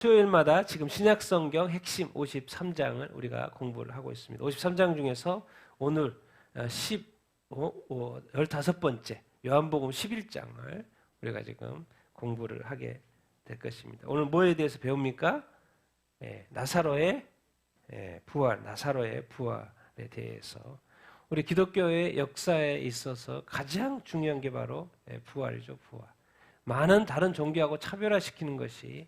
토요일마다 지금 신약성경 핵심 53장을 우리가 공부를 하고 있습니다. 53장 중에서 오늘 15번째 요한복음 11장을 우리가 지금 공부를 하게 될 것입니다. 오늘 뭐에 대해서 배웁니까? 나사로의 부활, 나사로의 부활에 대해서. 우리 기독교의 역사에 있어서 가장 중요한 게 바로 부활이죠, 부활. 많은 다른 종교하고 차별화시키는 것이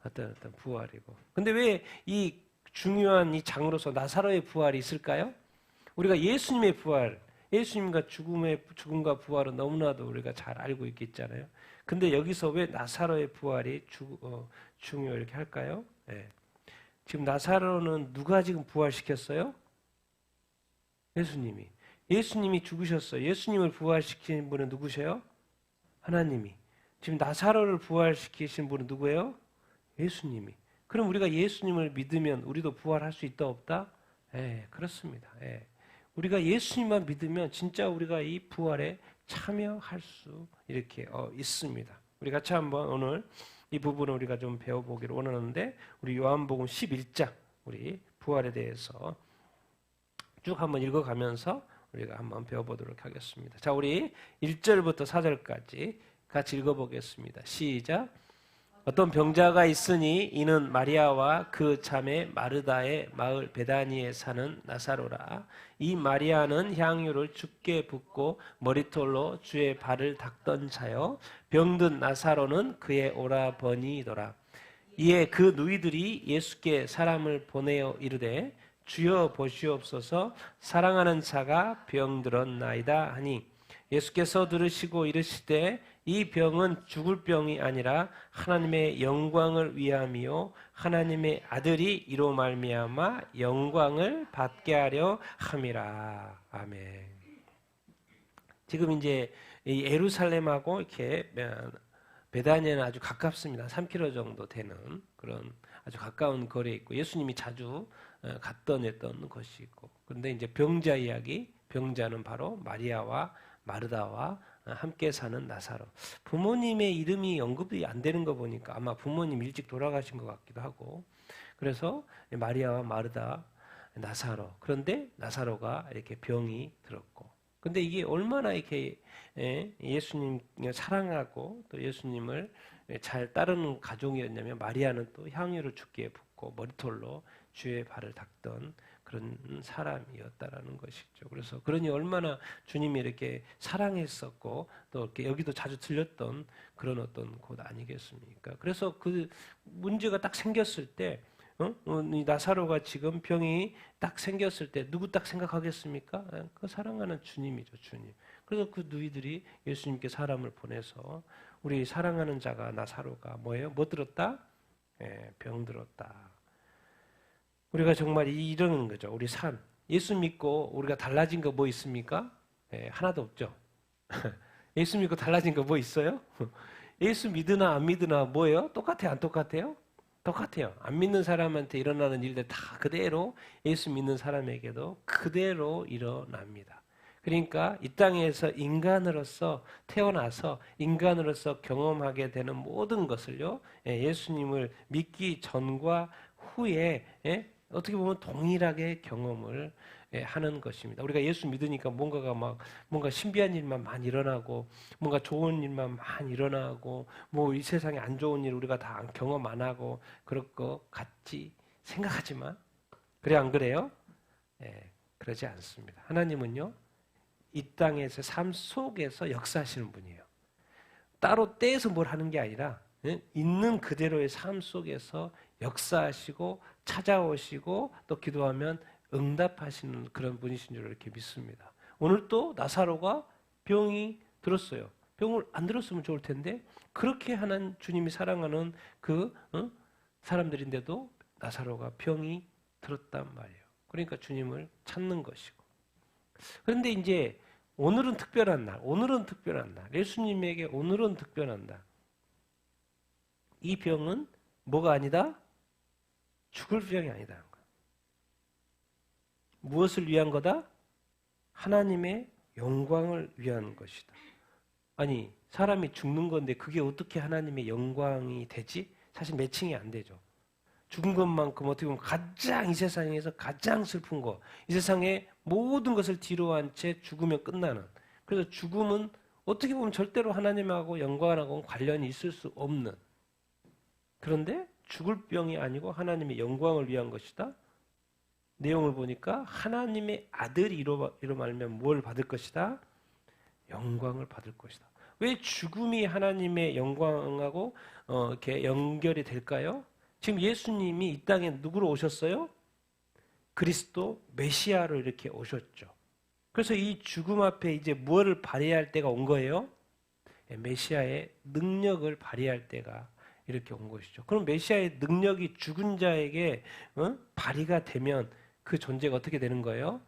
어떤 부활이고. 근데 왜 이 중요한 이 장으로서 나사로의 부활이 있을까요? 우리가 예수님의 부활, 예수님과 죽음과 부활은 너무나도 우리가 잘 알고 있겠잖아요. 근데 여기서 왜 나사로의 부활이 중요 이렇게 할까요? 지금 나사로는 누가 지금 부활시켰어요? 예수님이. 예수님이 죽으셨어요. 예수님을 부활시킨 분은 누구세요? 하나님이. 지금 나사로를 부활시키신 분은 누구예요? 예수님이. 그럼 우리가 예수님을 믿으면 우리도 부활할 수 있다 없다? 그렇습니다. 우리가 예수님만 믿으면 진짜 우리가 이 부활에 참여할 수 이렇게 있습니다. 우리 같이 한번 오늘 이 부분을 우리가 좀 배워보기를 원하는데 우리 요한복음 11장 우리 부활에 대해서 쭉 한번 읽어가면서 우리가 한번 배워보도록 하겠습니다. 자, 우리 1절부터 4절까지 같이 읽어보겠습니다. 시작. 어떤 병자가 있으니 이는 마리아와 그 자매 마르다의 마을 베다니에 사는 나사로라. 이 마리아는 향유를 죽게 붓고 머리털로 주의 발을 닦던 자요 병든 나사로는 그의 오라버니더라. 이에 그 누이들이 예수께 사람을 보내어 이르되 주여 보시옵소서 사랑하는 자가 병들었나이다 하니 예수께서 들으시고 이르시되 이 병은 죽을 병이 아니라 하나님의 영광을 위함이요 하나님의 아들이 이로 말미암아 영광을 받게 하려 함이라. 아멘. 지금 이제 이 예루살렘하고 이렇게 베다니아는 아주 가깝습니다. 3km 정도 되는 그런 아주 가까운 거리에 있고 예수님이 자주 갔던 했던 것이 있고. 그런데 이제 병자 이야기, 병자는 바로 마리아와 마르다와 함께 사는 나사로. 부모님의 이름이 언급이 안 되는 거 보니까 아마 부모님 일찍 돌아가신 것 같기도 하고. 그래서 마리아와 마르다, 나사로. 그런데 나사로가 이렇게 병이 들었고. 근데 이게 얼마나 이렇게 예수님을 사랑하고 또 예수님을 잘 따르는 가족이었냐면 마리아는 또 향유를 죽게 붓고 머리털로 주의 발을 닦던 그런 사람이었다라는 것이죠. 그래서 그러니 얼마나 주님이 이렇게 사랑했었고 또 이렇게 여기도 자주 들렸던 그런 어떤 곳 아니겠습니까? 그래서 그 문제가 딱 생겼을 때, 이 나사로가 지금 병이 딱 생겼을 때 누구 딱 생각하겠습니까? 그 사랑하는 주님이죠, 주님. 그래서 그 누이들이 예수님께 사람을 보내서 우리 사랑하는 자가 나사로가 뭐예요? 뭐 들었다? 병 들었다. 우리가 정말 이러는 거죠. 우리 삶. 예수 믿고 우리가 달라진 거 뭐 있습니까? 하나도 없죠. 예수 믿고 달라진 거 뭐 있어요? 예수 믿으나 안 믿으나 뭐예요? 똑같아요? 안 똑같아요? 똑같아요. 안 믿는 사람한테 일어나는 일들 다 그대로 예수 믿는 사람에게도 그대로 일어납니다. 그러니까 이 땅에서 인간으로서 태어나서 인간으로서 경험하게 되는 모든 것을요, 예수님을 믿기 전과 후에 어떻게 보면 동일하게 경험을 하는 것입니다. 우리가 예수 믿으니까 뭔가 신비한 일만 많이 일어나고 뭔가 좋은 일만 많이 일어나고 뭐 이 세상에 안 좋은 일 우리가 다 경험 안 하고 그럴 것 같이 생각하지만 그래 안 그래요? 그러지 않습니다. 하나님은요 이 땅에서 삶 속에서 역사하시는 분이에요. 따로 떼서 뭘 하는 게 아니라 있는 그대로의 삶 속에서 역사하시고 찾아오시고 또 기도하면 응답하시는 그런 분이신 줄 이렇게 믿습니다. 오늘 또 나사로가 병이 들었어요. 병을 안 들었으면 좋을 텐데 그렇게 하는 주님이 사랑하는 그 사람들인데도 나사로가 병이 들었단 말이에요. 그러니까 주님을 찾는 것이고. 그런데 이제 오늘은 특별한 날, 예수님에게 오늘은 특별한 날. 이 병은 뭐가 아니다? 죽을 병이 아니다. 무엇을 위한 거다? 하나님의 영광을 위한 것이다. 아니, 사람이 죽는 건데 그게 어떻게 하나님의 영광이 되지? 사실 매칭이 안 되죠. 죽은 것만큼 어떻게 보면 가장 이 세상에서 가장 슬픈 거, 이 세상의 모든 것을 뒤로 한 채 죽으면 끝나는. 그래서 죽음은 어떻게 보면 절대로 하나님하고 영광하고 관련이 있을 수 없는. 그런데 죽을 병이 아니고 하나님의 영광을 위한 것이다. 내용을 보니까 하나님의 아들이 이로 말하면 뭘 받을 것이다? 영광을 받을 것이다. 왜 죽음이 하나님의 영광하고 이렇게 연결이 될까요? 지금 예수님이 이 땅에 누구로 오셨어요? 그리스도 메시아로 이렇게 오셨죠. 그래서 이 죽음 앞에 이제 무엇을 발휘할 때가 온 거예요? 메시아의 능력을 발휘할 때가 이렇게 온 것이죠. 그럼 메시아의 능력이 죽은 자에게 발휘가 되면 그 존재가 어떻게 되는 거예요?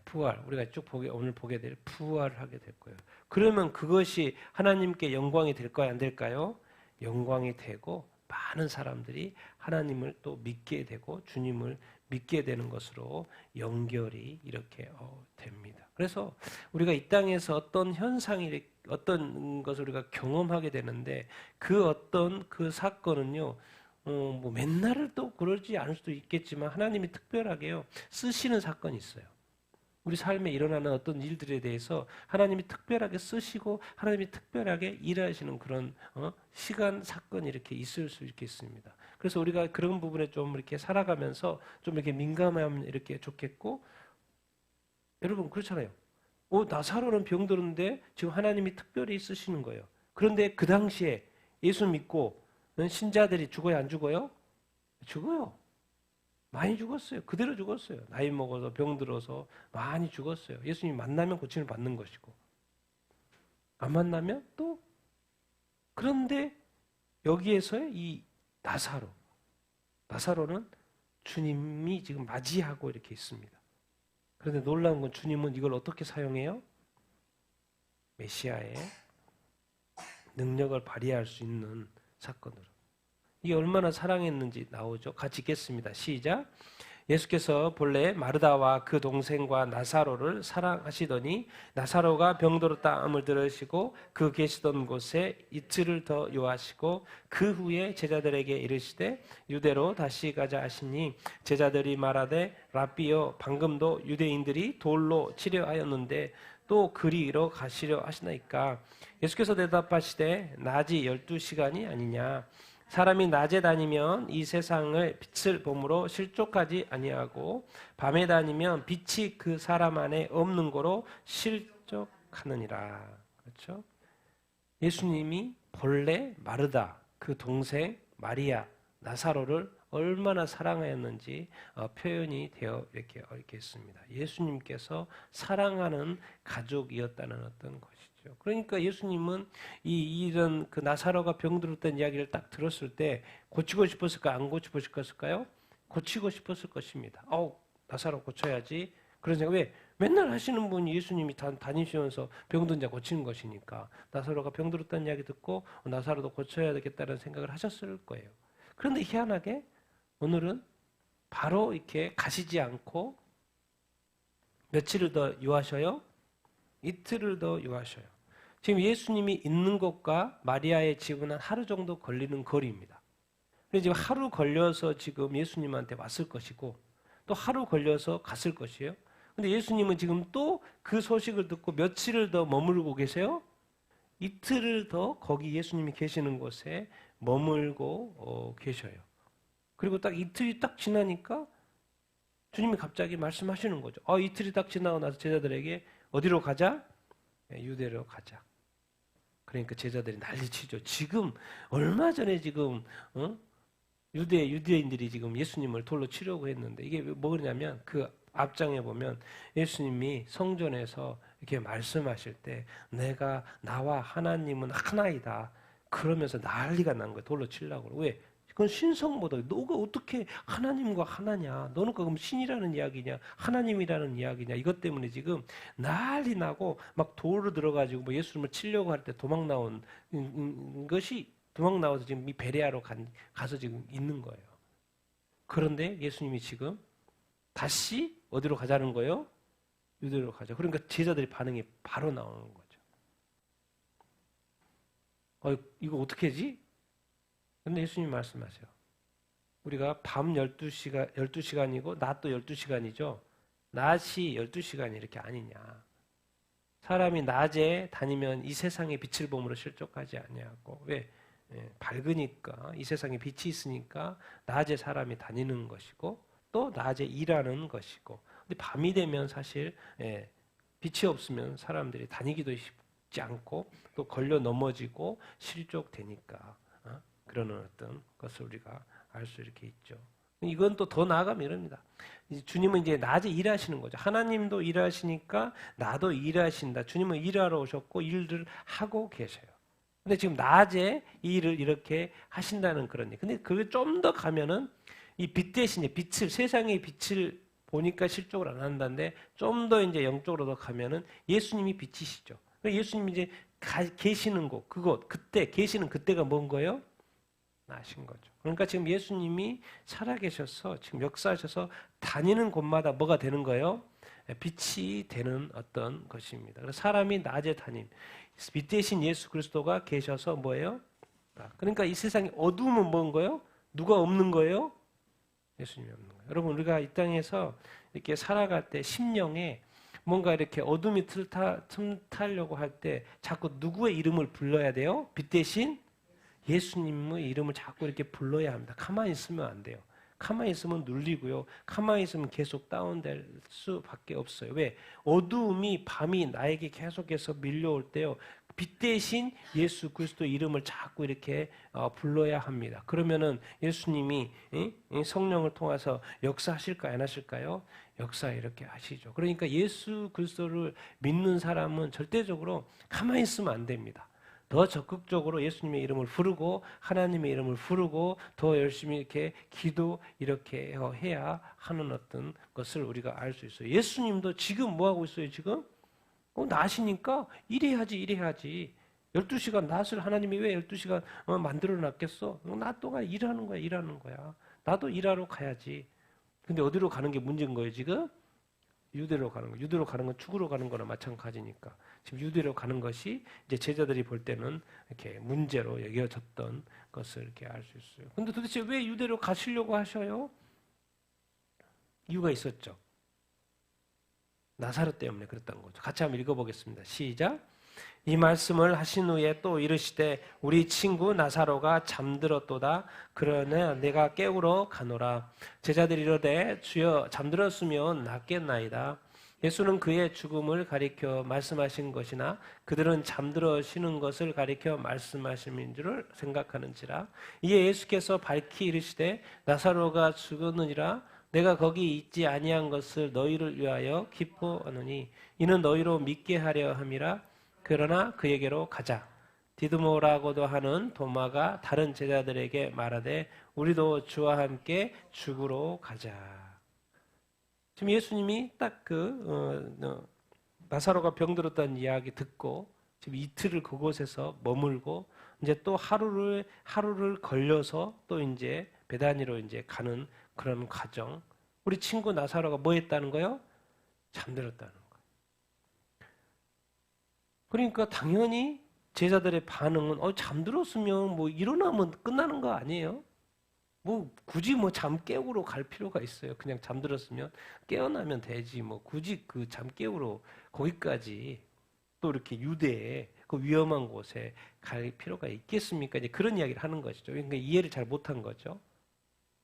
부활. 우리가 쭉 오늘 보게 될 부활을 하게 될 거예요. 그러면 그것이 하나님께 영광이 될까요? 안 될까요? 영광이 되고 많은 사람들이 하나님을 또 믿게 되고 주님을 믿게 되는 것으로 연결이 이렇게 됩니다. 그래서 우리가 이 땅에서 어떤 현상이 어떤 것을 우리가 경험하게 되는데 그 어떤 그 사건은요. 뭐 맨날 또 그러지 않을 수도 있겠지만 하나님이 특별하게요. 쓰시는 사건이 있어요. 우리 삶에 일어나는 어떤 일들에 대해서 하나님이 특별하게 쓰시고 하나님이 특별하게 일하시는 그런 시간 사건이 이렇게 있을 수 있겠습니다. 그래서 우리가 그런 부분에 좀 이렇게 살아가면서 좀 이렇게 민감하면 이렇게 좋겠고, 여러분 그렇잖아요. 나사로는 병들었는데 지금 하나님이 특별히 쓰시는 거예요. 그런데 그 당시에 예수 믿고 신자들이 죽어요, 안 죽어요? 죽어요. 많이 죽었어요. 그대로 죽었어요. 나이 먹어서 병들어서 많이 죽었어요. 예수님 만나면 고침을 받는 것이고 안 만나면 또. 그런데 여기에서의 이 나사로는 주님이 지금 맞이하고 이렇게 있습니다. 그런데 놀라운 건 주님은 이걸 어떻게 사용해요? 메시아의 능력을 발휘할 수 있는 사건으로. 이게 얼마나 사랑했는지 나오죠. 같이 읽겠습니다. 시작. 예수께서 본래 마르다와 그 동생과 나사로를 사랑하시더니 나사로가 병들었다함을 들으시고 그 계시던 곳에 이틀을 더 요하시고 그 후에 제자들에게 이르시되 유대로 다시 가자 하시니 제자들이 말하되 랍비여 방금도 유대인들이 돌로 치려 하였는데 또 그리로 가시려 하시나이까. 예수께서 대답하시되 낮이 12시간이 아니냐. 사람이 낮에 다니면 이 세상을 빛을 봄으로 실족하지 아니하고 밤에 다니면 빛이 그 사람 안에 없는 거로 실족하느니라. 그렇죠? 예수님이 본래 마르다 그 동생 마리아 나사로를 얼마나 사랑하였는지 표현이 되어 이렇게 있습니다. 예수님께서 사랑하는 가족이었다는 어떤 것이죠. 그러니까 예수님은 이런 그 나사로가 병들었다는 이야기를 딱 들었을 때 고치고 싶었을까, 안 고치고 싶었을까요? 고치고 싶었을 것입니다. 나사로 고쳐야지. 그런 생각. 왜? 맨날 하시는 분이 예수님이 다니시면서 병든 자 고치는 것이니까 나사로가 병들었다는 이야기 듣고 나사로도 고쳐야 되겠다는 생각을 하셨을 거예요. 그런데 희한하게 오늘은 바로 이렇게 가시지 않고 며칠을 더 유하셔요? 이틀을 더 유하셔요. 지금 예수님이 있는 곳과 마리아의 집은 한 하루 정도 걸리는 거리입니다. 그래서 지금 하루 걸려서 지금 예수님한테 왔을 것이고 또 하루 걸려서 갔을 것이에요. 근데 예수님은 지금 또 그 소식을 듣고 며칠을 더 머물고 계세요? 이틀을 더 거기 예수님이 계시는 곳에 머물고 계셔요. 그리고 딱 이틀이 딱 지나니까 주님이 갑자기 말씀하시는 거죠. 이틀이 딱 지나고 나서 제자들에게 어디로 가자? 유대로 가자. 그러니까 제자들이 난리치죠. 지금 얼마 전에 지금 유대인들이 지금 예수님을 돌로 치려고 했는데 이게 뭐냐면 그 앞장에 보면 예수님이 성전에서 이렇게 말씀하실 때 나와 하나님은 하나이다. 그러면서 난리가 난 거예요. 돌로 치려고. 왜? 그건 신성보다 너가 어떻게 하나님과 하나냐? 너는 그럼 신이라는 이야기냐? 하나님이라는 이야기냐? 이것 때문에 지금 난리 나고 막 돌로 들어가지고 뭐 예수님을 치려고 할 때 도망 나온 것이 도망 나와서 지금 이 베레아로 가서 지금 있는 거예요. 그런데 예수님이 지금 다시 어디로 가자는 거예요? 유대로 가자. 그러니까 제자들의 반응이 바로 나오는 거죠. 이거 어떻게 하지? 근데 예수님이 말씀하세요. 우리가 밤 12시간이고 낮도 12시간이죠. 낮이 12시간이 이렇게 아니냐. 사람이 낮에 다니면 이 세상의 빛을 보므로 실족하지 아니하고. 왜? 밝으니까, 이 세상에 빛이 있으니까 낮에 사람이 다니는 것이고 또 낮에 일하는 것이고. 근데 밤이 되면 사실 빛이 없으면 사람들이 다니기도 쉽지 않고 또 걸려 넘어지고 실족되니까 그러는 어떤 것을 우리가 알 수 이렇게 있죠. 이건 또 더 나아가면 이럽니다. 주님은 이제 낮에 일하시는 거죠. 하나님도 일하시니까 나도 일하신다. 주님은 일하러 오셨고 일을 하고 계셔요. 근데 지금 낮에 이 일을 이렇게 하신다는 그런 얘기. 근데 그게 좀 더 가면은 이 빛 대신에 빛을, 세상의 빛을 보니까 실족을 안 한다는데 좀 더 이제 영적으로 더 가면은 예수님이 빛이시죠. 예수님이 이제 계시는 곳, 그곳, 그때, 계시는 그때가 뭔 거예요? 나신 거죠. 그러니까 지금 예수님이 살아계셔서 지금 역사하셔서 다니는 곳마다 뭐가 되는 거예요? 빛이 되는 어떤 것입니다. 그래서 사람이 낮에 다님, 빛 대신 예수 그리스도가 계셔서 뭐예요? 그러니까 이 세상에 어두움은 뭔 거예요? 누가 없는 거예요? 예수님이 없는 거예요. 여러분 우리가 이 땅에서 이렇게 살아갈 때 심령에 뭔가 이렇게 어둠이 틈타려고 할 때 자꾸 누구의 이름을 불러야 돼요? 빛 대신 예수님의 이름을 자꾸 이렇게 불러야 합니다. 가만히 있으면 안 돼요. 가만히 있으면 눌리고요. 가만히 있으면 계속 다운될 수밖에 없어요. 왜? 어두움이 밤이 나에게 계속해서 밀려올 때요. 빛 대신 예수 그리스도 이름을 자꾸 이렇게 불러야 합니다. 그러면은 예수님이 성령을 통해서 역사하실까요? 안 하실까요? 역사 이렇게 하시죠. 그러니까 예수 그리스도를 믿는 사람은 절대적으로 가만히 있으면 안 됩니다. 더 적극적으로 예수님의 이름을 부르고 하나님의 이름을 부르고 더 열심히 이렇게 기도 이렇게 해야 하는 어떤 것을 우리가 알 수 있어요. 예수님도 지금 뭐 하고 있어요? 지금? 낮이니까 일해야지. 12시간 낮을 하나님이 왜 12시간 만들어 놨겠어? 낮 동안 일하는 거야. 나도 일하러 가야지. 근데 어디로 가는 게 문제인 거예요, 지금? 유대로 가는 거. 유대로 가는 건 축으로 가는 거나 마찬가지니까. 지금 유대로 가는 것이 이제 제자들이 볼 때는 이렇게 문제로 여겨졌던 것을 이렇게 알 수 있어요. 근데 도대체 왜 유대로 가시려고 하셔요? 이유가 있었죠. 나사로 때문에 그랬던 거죠. 같이 한번 읽어보겠습니다. 시작. 이 말씀을 하신 후에 또 이르시되 우리 친구 나사로가 잠들었도다. 그러나 내가 깨우러 가노라. 제자들이 이르되 주여 잠들었으면 낫겠나이다. 예수는 그의 죽음을 가리켜 말씀하신 것이나 그들은 잠들어 쉬는 것을 가리켜 말씀하신 줄을 생각하는지라. 이에 예수께서 밝히 이르시되 나사로가 죽었느니라. 내가 거기 있지 아니한 것을 너희를 위하여 기뻐하노니 이는 너희로 믿게 하려 함이라. 그러나 그에게로 가자. 디드모라고도 하는 도마가 다른 제자들에게 말하되 우리도 주와 함께 죽으러 가자. 지금 예수님이 딱 나사로가 병들었다는 이야기 듣고 지금 이틀을 그곳에서 머물고 이제 또 하루를 걸려서 또 이제 베다니로 이제 가는 그런 과정. 우리 친구 나사로가 뭐 했다는 거요? 잠들었다는 거예요. 그러니까 당연히 제자들의 반응은 잠들었으면 뭐 일어나면 끝나는 거 아니에요? 뭐 굳이 뭐 잠 깨우러 갈 필요가 있어요. 그냥 잠들었으면 깨어나면 되지. 뭐 굳이 그 잠 깨우러 거기까지 또 이렇게 유대에 그 위험한 곳에 갈 필요가 있겠습니까? 이제 그런 이야기를 하는 것이죠. 그러니까 이해를 잘 못한 거죠.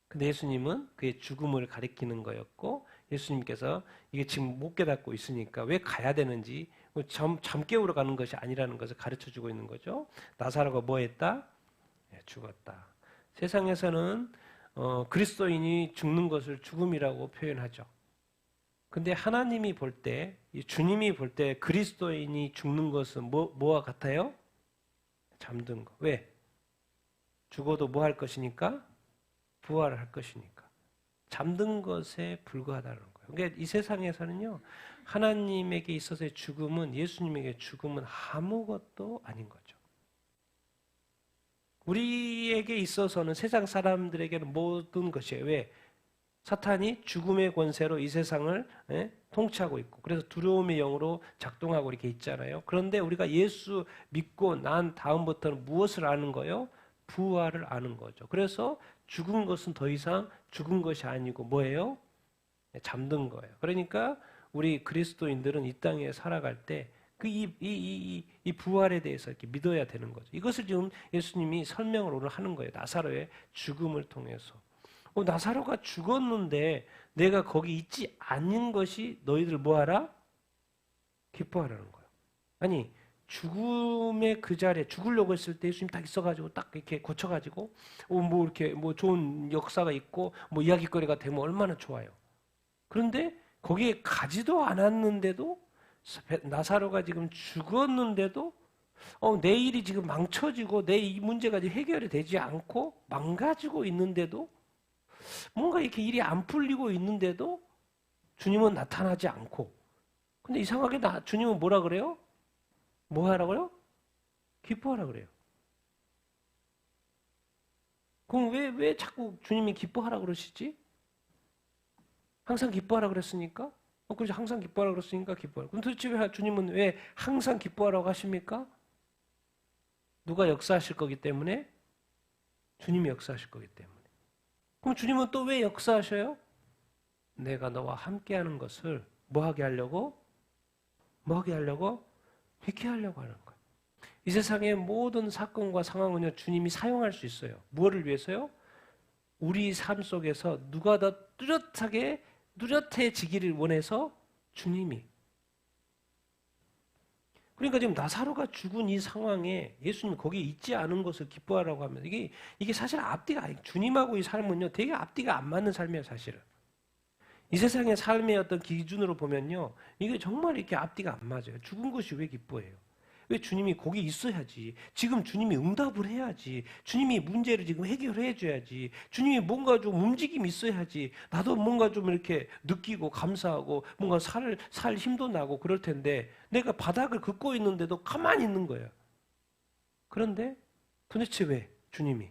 근데 예수님은 그의 죽음을 가리키는 거였고 예수님께서 이게 지금 못 깨닫고 있으니까 왜 가야 되는지 잠 깨우러 가는 것이 아니라는 것을 가르쳐주고 있는 거죠. 나사로가 뭐 했다? 죽었다. 세상에서는 그리스도인이 죽는 것을 죽음이라고 표현하죠. 근데 하나님이 볼 때, 주님이 볼 때 그리스도인이 죽는 것은 뭐와 같아요? 잠든 거. 왜? 죽어도 뭐 할 것이니까? 부활을 할 것이니까. 잠든 것에 불과하다는 거예요. 그러니까 이 세상에서는요, 하나님에게 있어서의 죽음은, 예수님에게 죽음은 아무것도 아닌 거죠. 우리에게 있어서는 세상 사람들에게는 모든 것이에요. 왜? 사탄이 죽음의 권세로 이 세상을 통치하고 있고 그래서 두려움의 영으로 작동하고 이렇게 있잖아요. 그런데 우리가 예수 믿고 난 다음부터는 무엇을 아는 거예요? 부활을 아는 거죠. 그래서 죽은 것은 더 이상 죽은 것이 아니고 뭐예요? 잠든 거예요. 그러니까 우리 그리스도인들은 이 땅에 살아갈 때 그 이 부활에 대해서 이렇게 믿어야 되는 거죠. 이것을 지금 예수님이 설명을 오늘 하는 거예요. 나사로의 죽음을 통해서. 나사로가 죽었는데 내가 거기 있지 않는 것이 너희들 뭐하라? 기뻐하라는 거예요. 아니 죽음의 그 자리에 죽으려고 했을 때 예수님 딱 있어가지고 딱 이렇게 고쳐가지고 뭐 이렇게 뭐 좋은 역사가 있고 뭐 이야기거리가 되면 얼마나 좋아요. 그런데 거기에 가지도 않았는데도 나사로가 지금 죽었는데도 내 일이 지금 망쳐지고 내 이 문제가 해결이 되지 않고 망가지고 있는데도 뭔가 이렇게 일이 안 풀리고 있는데도 주님은 나타나지 않고 근데 이상하게 주님은 뭐라 그래요? 뭐 하라고요? 기뻐하라 그래요. 그럼 왜 자꾸 주님이 기뻐하라 그러시지? 항상 기뻐하라 그랬으니까? 그래서 항상 기뻐하라 그랬으니까 기뻐하라. 그럼 도대체 왜 주님은 왜 항상 기뻐하라고 하십니까? 누가 역사하실 거기 때문에? 주님이 역사하실 거기 때문에. 그럼 주님은 또 왜 역사하셔요? 내가 너와 함께하는 것을 뭐 하게 하려고? 뭐 하게 하려고? 믿게 하려고 하는 거예요. 이 세상의 모든 사건과 상황은요, 주님이 사용할 수 있어요. 무엇을 위해서요? 우리 삶 속에서 누가 더 뚜렷해지기를 원해서 주님이. 그러니까 지금 나사로가 죽은 이 상황에 예수님이 거기에 있지 않은 것을 기뻐하라고 하면 이게 사실 앞뒤가 주님하고 이 삶은요, 되게 앞뒤가 안 맞는 삶이에요, 사실은. 이 세상의 삶의 어떤 기준으로 보면요, 이게 정말 이렇게 앞뒤가 안 맞아요. 죽은 것이 왜 기뻐해요? 왜 주님이 거기 있어야지. 지금 주님이 응답을 해야지. 주님이 문제를 지금 해결해 줘야지. 주님이 뭔가 좀 움직임이 있어야지. 나도 뭔가 좀 이렇게 느끼고 감사하고 뭔가 살 힘도 나고 그럴 텐데 내가 바닥을 긋고 있는데도 가만히 있는 거예요. 그런데 도대체 왜 주님이?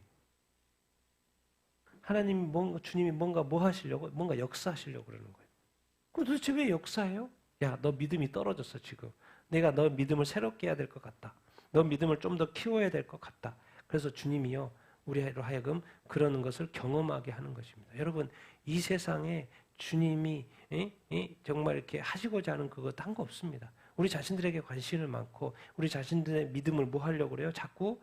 주님이 뭔가 뭐 하시려고? 뭔가 역사하시려고 그러는 거예요. 그럼 도대체 왜 역사해요? 야, 너 믿음이 떨어졌어, 지금. 내가 너 믿음을 새롭게 해야 될 것 같다. 너 믿음을 좀 더 키워야 될 것 같다. 그래서 주님이요, 우리로 하여금 그러는 것을 경험하게 하는 것입니다. 여러분, 이 세상에 주님이 정말 이렇게 하시고자 하는 그거 딴 거 없습니다. 우리 자신들에게 관심을 많고 우리 자신들의 믿음을 뭐 하려고 그래요? 자꾸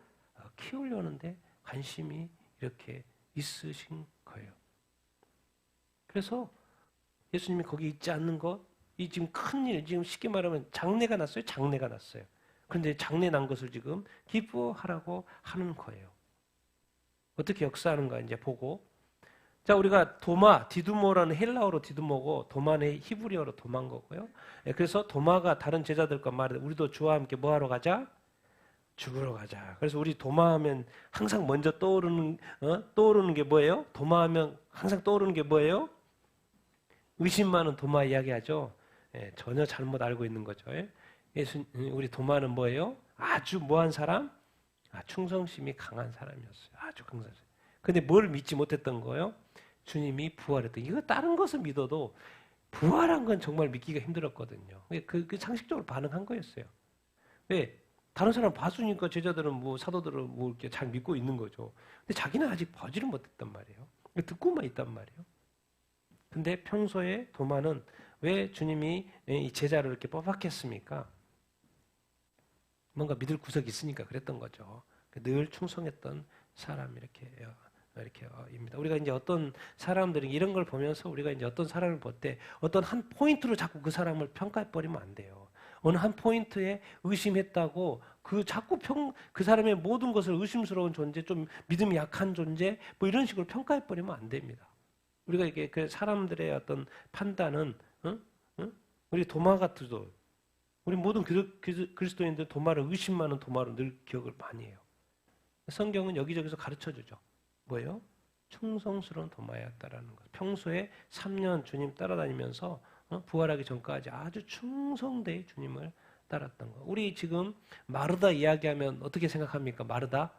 키우려는데 관심이 이렇게 있으신 거예요. 그래서 예수님이 거기 있지 않는 것, 이 지금 큰일, 지금 쉽게 말하면 장례가 났어요? 장례가 났어요. 그런데 장례 난 것을 지금 기뻐하라고 하는 거예요. 어떻게 역사하는가 이제 보고. 자, 우리가 디두모라는 헬라어로 디두모고 도마는 히브리어로 도마인 거고요. 그래서 도마가 다른 제자들과 말해 우리도 주와 함께 뭐 하러 가자? 죽으러 가자. 그래서 우리 도마하면 항상 먼저 떠오르는 게 뭐예요? 도마하면 항상 떠오르는 게 뭐예요? 의심 많은 도마 이야기하죠. 전혀 잘못 알고 있는 거죠. 우리 도마는 뭐예요? 아주 뭐한 사람? 충성심이 강한 사람이었어요. 아주 강한 사람. 근데 뭘 믿지 못했던 거예요? 주님이 부활했던. 이거 다른 것을 믿어도 부활한 건 정말 믿기가 힘들었거든요. 그 상식적으로 반응한 거였어요. 왜? 다른 사람 봤으니까 제자들은 사도들은 이렇게 잘 믿고 있는 거죠. 근데 자기는 아직 보지를 못했단 말이에요. 듣고만 있단 말이에요. 근데 평소에 도마는 왜 주님이 이 제자를 이렇게 뽑았겠습니까? 뭔가 믿을 구석이 있으니까 그랬던 거죠. 늘 충성했던 사람 이렇게입니다. 우리가 이제 어떤 사람들이 이런 걸 보면서 우리가 이제 어떤 사람을 볼 때 어떤 한 포인트로 자꾸 그 사람을 평가해 버리면 안 돼요. 어느 한 포인트에 의심했다고 자꾸 그 사람의 모든 것을 의심스러운 존재, 좀 믿음이 약한 존재, 뭐 이런 식으로 평가해 버리면 안 됩니다. 우리가 이게 그 사람들의 어떤 판단은, 우리 도마 같아도, 우리 모든 그리스도인들 도마를 의심 많은 도마로 늘 기억을 많이 해요. 성경은 여기저기서 가르쳐 주죠. 뭐예요? 충성스러운 도마였다라는 것. 평소에 3년 주님 따라다니면서 부활하기 전까지 아주 충성되이 주님을 따랐던 거. 우리 지금 마르다 이야기하면 어떻게 생각합니까? 마르다?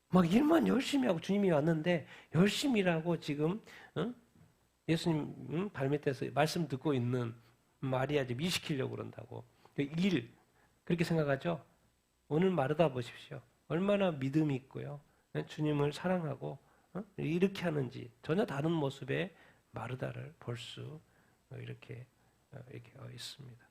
막 일만 열심히 하고 주님이 왔는데 열심히 일하고 지금 예수님 발밑에서 말씀 듣고 있는 마리아 좀 일시키려고 그런다고. 일 그렇게 생각하죠? 오늘 마르다 보십시오. 얼마나 믿음이 있고요. 주님을 사랑하고 이렇게 하는지 전혀 다른 모습의 마르다를 볼 수 이렇게 있습니다.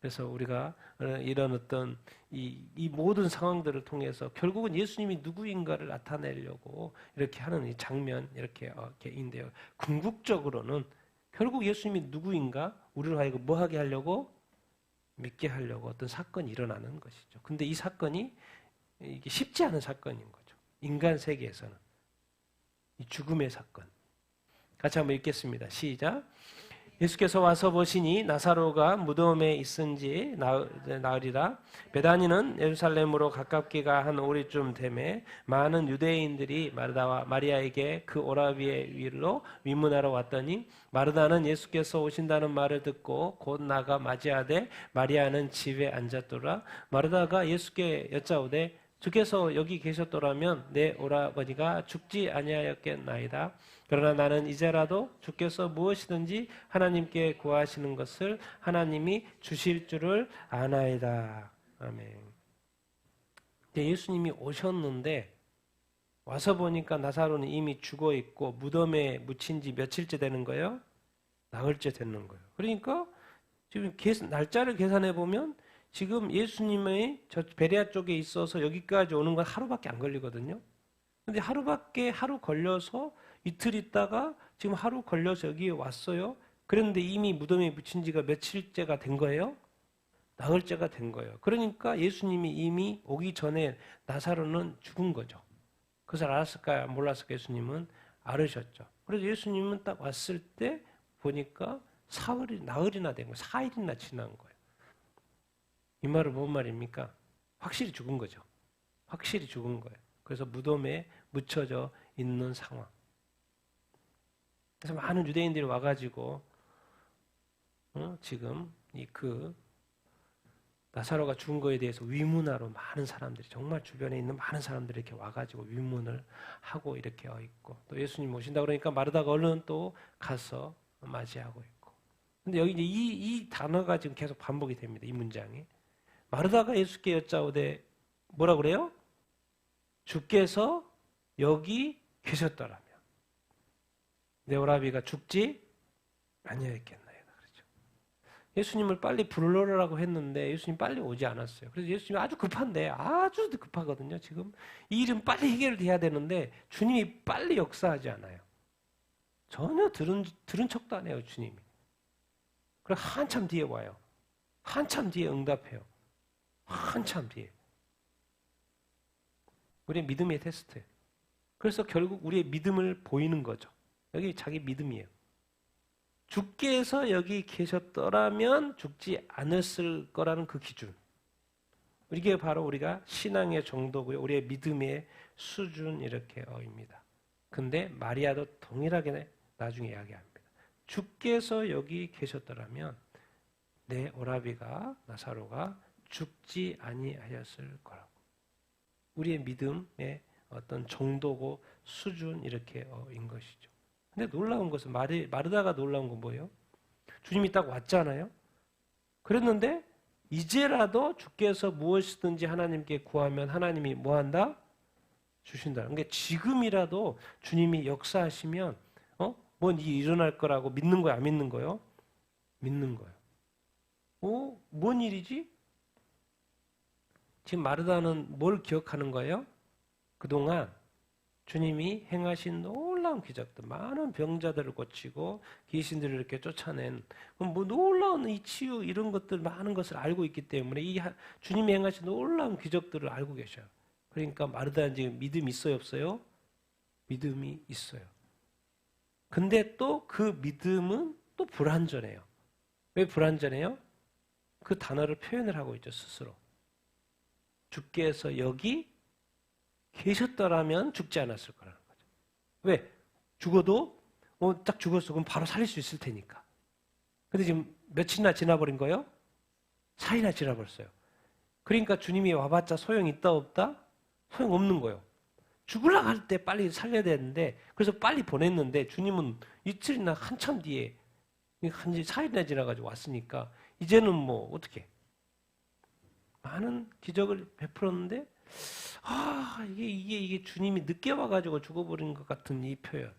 그래서 우리가 이런 어떤 이 모든 상황들을 통해서 결국은 예수님이 누구인가를 나타내려고 이렇게 하는 이 장면 이렇게 인데요. 궁극적으로는 결국 예수님이 누구인가 우리를 하여금 뭐 하게 하려고 믿게 하려고 어떤 사건이 일어나는 것이죠. 근데 이 사건이 이게 쉽지 않은 사건인 거죠. 인간 세계에서는 이 죽음의 사건. 같이 한번 읽겠습니다. 시작. 예수께서 와서 보시니 나사로가 무덤에 있은지 나으리라. 베다니는 예루살렘으로 가깝기가 한 오리쯤 되매 많은 유대인들이 마르다와 마리아에게 그 오라비의 위로 위문하러 왔더니 마르다는 예수께서 오신다는 말을 듣고 곧 나가 맞이하되 마리아는 집에 앉았더라. 마르다가 예수께 여짜오되 주께서 여기 계셨더라면 내 오라버니가 죽지 아니하였겠나이다. 그러나 나는 이제라도 주께서 무엇이든지 하나님께 구하시는 것을 하나님이 주실 줄을 아나이다. 아멘. 예수님이 오셨는데 와서 보니까 나사로는 이미 죽어 있고 무덤에 묻힌 지 며칠째 되는 거예요? 나흘째 되는 거예요. 그러니까 지금 날짜를 계산해 보면 지금 예수님의 저 베레아 쪽에 있어서 여기까지 오는 건 하루밖에 안 걸리거든요. 근데 하루 걸려서 이틀 있다가 지금 하루 걸려서 여기에 왔어요. 그런데 이미 무덤에 묻힌 지가 며칠째가 된 거예요? 나흘째가 된 거예요. 그러니까 예수님이 이미 오기 전에 나사로는 죽은 거죠. 그것을 알았을까요? 몰랐을까요? 예수님은 알으셨죠. 그래서 예수님은 딱 왔을 때 보니까 나흘이나 된 거예요. 4일이나 지난 거예요. 이 말은 뭔 말입니까? 확실히 죽은 거죠. 확실히 죽은 거예요. 그래서 무덤에 묻혀져 있는 상황. 그래서 많은 유대인들이 와가지고 지금 나사로가 죽은 거에 대해서 위문하러 많은 사람들이 정말 주변에 있는 많은 사람들이 이렇게 와가지고 위문을 하고 이렇게 있고 또 예수님 오신다 그러니까 마르다가 얼른 또 가서 맞이하고 있고. 근데 여기 이제 이 단어가 지금 계속 반복이 됩니다. 이 문장이. 마르다가 예수께 여짜오되 뭐라 그래요? 주께서 여기 계셨더라면 내 오라비가 죽지 아니하였겠나이다. 그렇죠. 예수님을 빨리 불러라고 했는데 예수님 빨리 오지 않았어요. 그래서 예수님이 아주 급한데 아주 급하거든요. 지금 이 일은 빨리 해결돼야 되는데 주님이 빨리 역사하지 않아요. 전혀 들은 척도 안 해요. 주님이. 그럼 한참 뒤에 와요. 한참 뒤에 응답해요. 한참 뒤에. 우리의 믿음의 테스트. 그래서 결국 우리의 믿음을 보이는 거죠. 여기 자기 믿음이에요. 주께서 여기 계셨더라면 죽지 않았을 거라는 그 기준. 이게 바로 우리가 신앙의 정도고요. 우리의 믿음의 수준 이렇게 입니다. 근데 마리아도 동일하게 나중에 이야기합니다. 주께서 여기 계셨더라면 내 오라비가 나사로가 죽지 아니하였을 거라고. 우리의 믿음의 어떤 정도고 수준 이렇게 인 것이죠. 근데 놀라운 것은 마르다가 놀라운 건 뭐예요? 주님이 딱 왔잖아요. 그랬는데 이제라도 주께서 무엇이든지 하나님께 구하면 하나님이 뭐한다? 주신다. 그러니까 지금이라도 주님이 역사하시면 뭔 일이 일어날 거라고 믿는 거야, 안 믿는 거요? 믿는 거예요. 뭔 일이지? 지금 마르다는 뭘 기억하는 거예요? 그동안 주님이 행하신 놀라운 기적들, 많은 병자들을 고치고 귀신들을 이렇게 쫓아낸 뭐 놀라운 이 치유 이런 것들 많은 것을 알고 있기 때문에 이 주님이 행하신 놀라운 기적들을 알고 계셔요. 그러니까 마르다는 지금 믿음이 있어요, 없어요? 믿음이 있어요. 근데 또 그 믿음은 또 불완전해요. 왜 불완전해요? 그 단어를 표현을 하고 있죠, 스스로. 주께서 여기 계셨더라면 죽지 않았을 거라는 거죠. 왜? 죽어도 딱 죽었어. 그럼 바로 살릴 수 있을 테니까. 근데 지금 며칠이나 지나버린 거예요? 4일이나 지나버렸어요. 그러니까 주님이 와봤자 소용이 있다 없다? 소용없는 거예요. 죽으려고 할 때 빨리 살려야 되는데 그래서 빨리 보냈는데 주님은 이틀이나 한참 뒤에 한 4일이나 지나가지고 왔으니까 이제는 뭐 어떻게 많은 기적을 베풀었는데 이게 주님이 늦게 와가지고 죽어버린 것 같은 이 표현.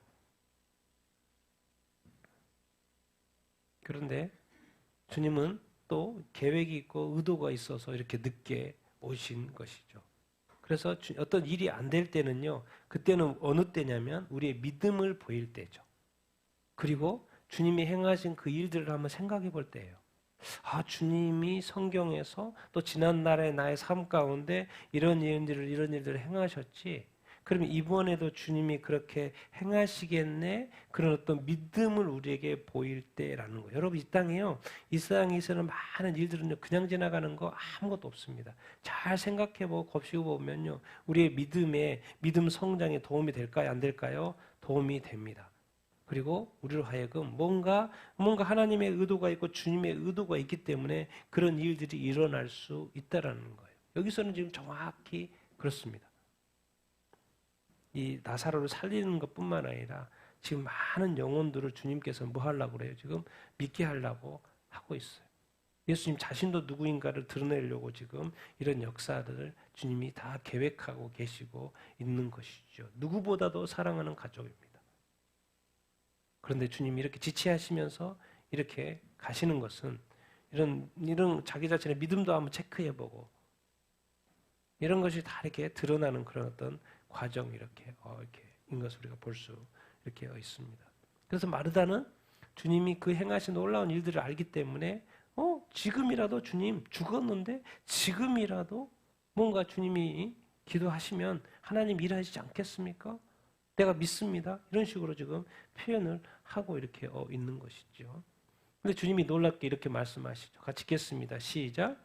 그런데 주님은 또 계획이 있고 의도가 있어서 이렇게 늦게 오신 것이죠. 그래서 어떤 일이 안 될 때는요, 그때는 어느 때냐면 우리의 믿음을 보일 때죠. 그리고 주님이 행하신 그 일들을 한번 생각해 볼 때예요. 주님이 성경에서 또 지난날의 나의 삶 가운데 이런 일들을 행하셨지. 그러면 이번에도 주님이 그렇게 행하시겠네? 그런 어떤 믿음을 우리에게 보일 때라는 거예요. 여러분, 이 땅에요. 이 세상에서는 많은 일들은 그냥 지나가는 거 아무것도 없습니다. 잘 생각해보고 곱씹어 보면요. 우리의 믿음 성장에 도움이 될까요? 안 될까요? 도움이 됩니다. 그리고 우리로 하여금 뭔가 하나님의 의도가 있고 주님의 의도가 있기 때문에 그런 일들이 일어날 수 있다라는 거예요. 여기서는 지금 정확히 그렇습니다. 이 나사로를 살리는 것뿐만 아니라 지금 많은 영혼들을 주님께서 뭐 하려고 그래요? 지금 믿게 하려고 하고 있어요. 예수님 자신도 누구인가를 드러내려고 지금 이런 역사들을 주님이 다 계획하고 계시고 있는 것이죠. 누구보다도 사랑하는 가족입니다. 그런데 주님이 이렇게 지체하시면서 이렇게 가시는 것은 이런 자기 자신의 믿음도 한번 체크해보고 이런 것이 다 이렇게 드러나는 그런 어떤 과정 이렇게인 것을 우리가 볼 수 이렇게 있습니다. 그래서 마르다는 주님이 그 행하신 놀라운 일들을 알기 때문에 지금이라도 주님 죽었는데 지금이라도 뭔가 주님이 기도하시면 하나님 일하시지 않겠습니까? 내가 믿습니다. 이런 식으로 지금 표현을 하고 이렇게 있는 것이죠. 근데 주님이 놀랍게 이렇게 말씀하시죠. 같이 읽겠습니다. 시작.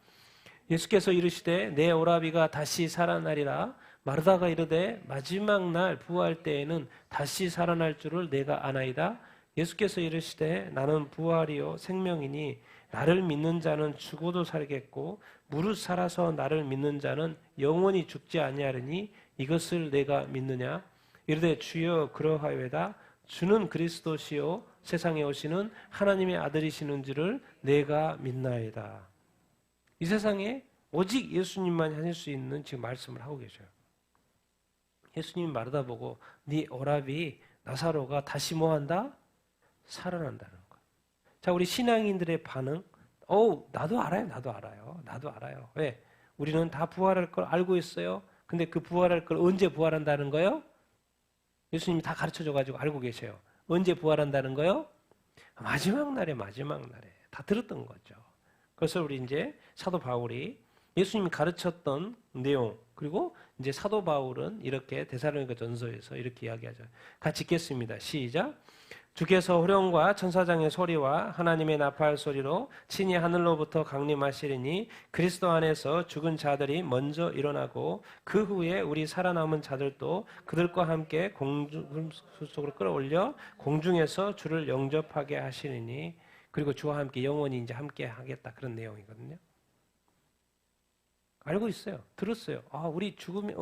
예수께서 이르시되 내 오라비가 다시 살아나리라. 마르다가 이르되 마지막 날 부활 때에는 다시 살아날 줄을 내가 아나이다. 예수께서 이르시되 나는 부활이요 생명이니 나를 믿는 자는 죽어도 살겠고 무릇 살아서 나를 믿는 자는 영원히 죽지 아니하리니 이것을 내가 믿느냐. 이르되 주여 그러하여다. 주는 그리스도시요 세상에 오시는 하나님의 아들이시는 줄을 내가 믿나이다. 이 세상에 오직 예수님만 하실 수 있는 지금 말씀을 하고 계셔요. 예수님이 마르다 보고 네 오라비 나사로가 다시 뭐한다? 살아난다는 거예요. 자, 우리 신앙인들의 반응. 나도 알아요. 왜? 우리는 다 부활할 걸 알고 있어요. 근데 그 부활할 걸 언제 부활한다는 거예요? 예수님이 다 가르쳐줘가지고 알고 계셔요. 언제 부활한다는 거요? 마지막 날에 다 들었던 거죠. 그래서 우리 이제 사도 바울이 예수님이 가르쳤던 내용 그리고 이제 사도 바울은 이렇게 데살로니가 전서에서 이렇게 이야기하죠. 같이 읽겠습니다. 시작. 주께서 호령과 천사장의 소리와 하나님의 나팔 소리로 친히 하늘로부터 강림하시리니 그리스도 안에서 죽은 자들이 먼저 일어나고 그 후에 우리 살아남은 자들도 그들과 함께 공중 속으로 끌어올려 공중에서 주를 영접하게 하시리니 그리고 주와 함께 영원히 이제 함께 하겠다 그런 내용이거든요. 알고 있어요. 들었어요. 우리 죽음이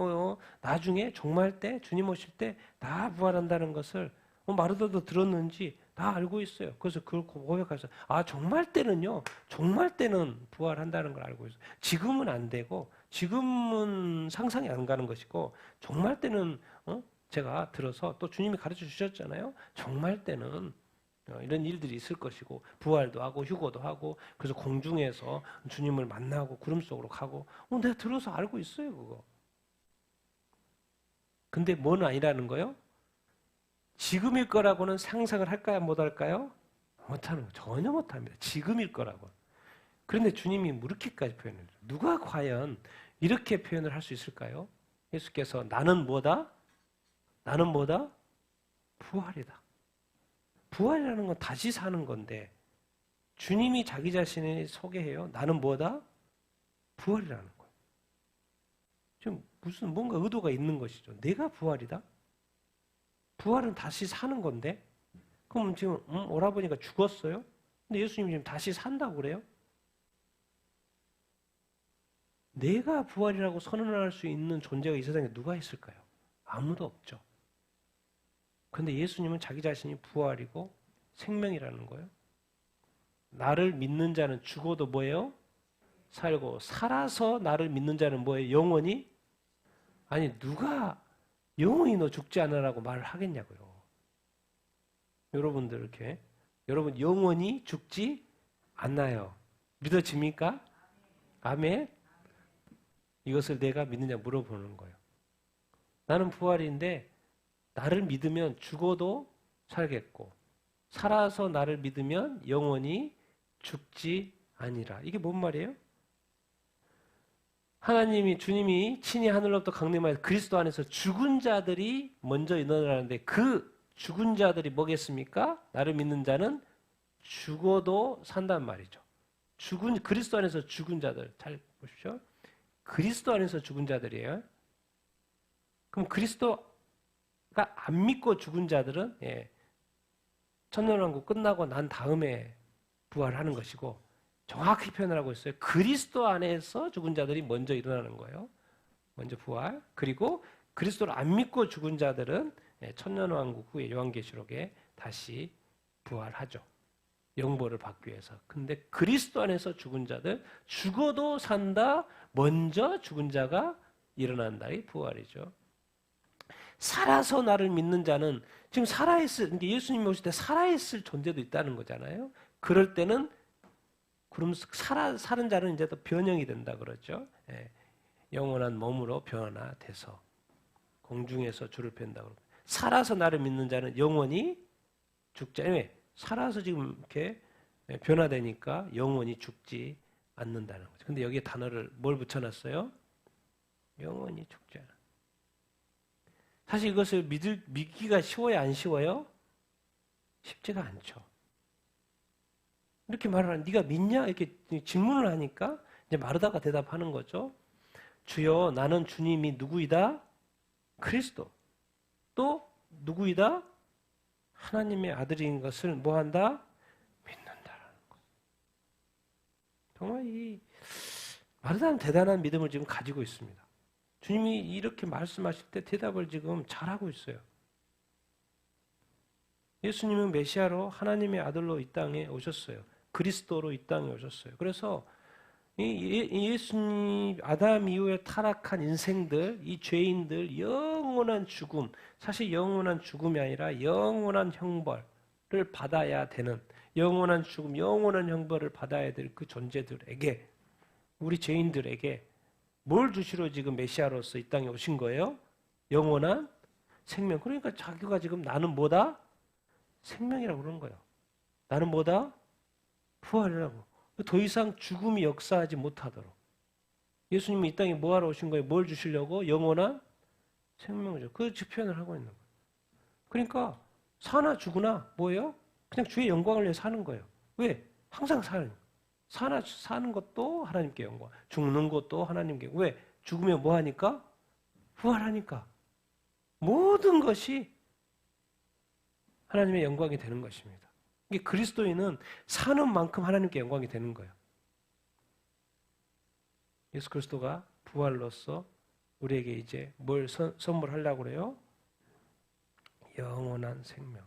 나중에 종말 때 주님 오실 때 다 부활한다는 것을 마르다도 들었는지 다 알고 있어요. 그래서 그걸 고백하셔서 종말 때는 부활한다는 걸 알고 있어요. 지금은 안 되고 지금은 상상이 안 가는 것이고 종말 때는 제가 들어서 또 주님이 가르쳐 주셨잖아요. 종말 때는 이런 일들이 있을 것이고 부활도 하고 휴거도 하고 그래서 공중에서 주님을 만나고 구름 속으로 가고 내가 들어서 알고 있어요 그거. 근데 뭔 아니라는 거요? 지금일 거라고는 상상을 할까요? 못할까요? 못하는 거 전혀 못합니다. 지금일 거라고. 그런데 주님이 이렇게까지 표현해요. 누가 과연 이렇게 표현을 할 수 있을까요? 예수께서 나는 뭐다? 부활이다. 부활이라는 건 다시 사는 건데 주님이 자기 자신을 소개해요. 나는 뭐다? 부활이라는 거예요. 지금 무슨 뭔가 의도가 있는 것이죠. 내가 부활이다? 부활은 다시 사는 건데 그럼 지금 오라버니가 죽었어요? 근데 예수님이 지금 다시 산다고 그래요? 내가 부활이라고 선언할 수 있는 존재가 이 세상에 누가 있을까요? 아무도 없죠. 그런데 예수님은 자기 자신이 부활이고 생명이라는 거예요. 나를 믿는 자는 죽어도 뭐예요? 살고 살아서 나를 믿는 자는 뭐예요? 영원히 아니 누가 영원히 너 죽지 않으라고 말을 하겠냐고요. 여러분들 이렇게 여러분 영원히 죽지 않나요? 믿어집니까? 아멘. 이것을 내가 믿느냐 물어보는 거예요. 나는 부활인데 나를 믿으면 죽어도 살겠고 살아서 나를 믿으면 영원히 죽지 아니라. 이게 뭔 말이에요? 하나님이 주님이 친히 하늘로부터 강림하여 그리스도 안에서 죽은 자들이 먼저 일어나는데 그 죽은 자들이 뭐겠습니까? 나를 믿는 자는 죽어도 산단 말이죠. 죽은 그리스도 안에서 죽은 자들 잘 보십시오. 그리스도 안에서 죽은 자들이에요. 그럼 그리스도가 안 믿고 죽은 자들은 천년왕국 끝나고 난 다음에 부활하는 것이고 정확히 표현을 하고 있어요. 그리스도 안에서 죽은 자들이 먼저 일어나는 거예요. 먼저 부활. 그리고 그리스도를 안 믿고 죽은 자들은 천년왕국 후에 요한계시록에 다시 부활하죠. 영벌을 받기 위해서. 근데 그리스도 안에서 죽은 자들, 죽어도 산다, 먼저 죽은 자가 일어난다. 이 부활이죠. 살아서 나를 믿는 자는 지금 살아있을, 예수님이 오실 때 살아있을 존재도 있다는 거잖아요. 그럴 때는 그럼 사는 자는 이제 또 변형이 된다 그러죠. 영원한 몸으로 변화돼서 공중에서 주를 편다. 살아서 나를 믿는 자는 영원히 죽지 않아요. 살아서 지금 이렇게 변화되니까 영원히 죽지 않는다는 거죠. 근데 여기에 단어를 뭘 붙여놨어요? 영원히 죽지 않아. 사실 이것을 믿기가 쉬워요? 안 쉬워요? 쉽지가 않죠. 이렇게 말을 하는, 네가 믿냐? 이렇게 질문을 하니까 이제 마르다가 대답하는 거죠. 주여, 나는 주님이 누구이다? 그리스도. 또 누구이다? 하나님의 아들인 것을 뭐한다? 믿는다라는 거. 정말 이 마르다는 대단한 믿음을 지금 가지고 있습니다. 주님이 이렇게 말씀하실 때 대답을 지금 잘하고 있어요. 예수님은 메시아로 하나님의 아들로 이 땅에 오셨어요. 그리스도로 이 땅에 오셨어요. 그래서 이 예수님 아담 이후에 타락한 인생들, 이 죄인들 영원한 죽음, 사실 영원한 죽음이 아니라 영원한 형벌을 받아야 되는, 영원한 죽음, 영원한 형벌을 받아야 될 그 존재들에게, 우리 죄인들에게 뭘 주시러 지금 메시아로서 이 땅에 오신 거예요? 영원한 생명. 그러니까 자기가 지금 나는 뭐다? 생명이라고 그러는 거예요. 나는 뭐다? 부활이라고. 더 이상 죽음이 역사하지 못하도록. 예수님이 이 땅에 뭐하러 오신 거예요? 뭘 주시려고? 영원한 생명이죠. 그 표현을 하고 있는 거예요. 그러니까 사나 죽으나 뭐예요? 그냥 주의 영광을 위해 사는 거예요. 왜? 항상 사는 것도 하나님께 영광, 죽는 것도 하나님께. 왜? 죽으면 뭐 하니까? 부활하니까. 모든 것이 하나님의 영광이 되는 것입니다. 이게 그리스도인은 사는 만큼 하나님께 영광이 되는 거예요. 예수 그리스도가 부활로서 우리에게 이제 뭘 선물하려고 그래요? 영원한 생명.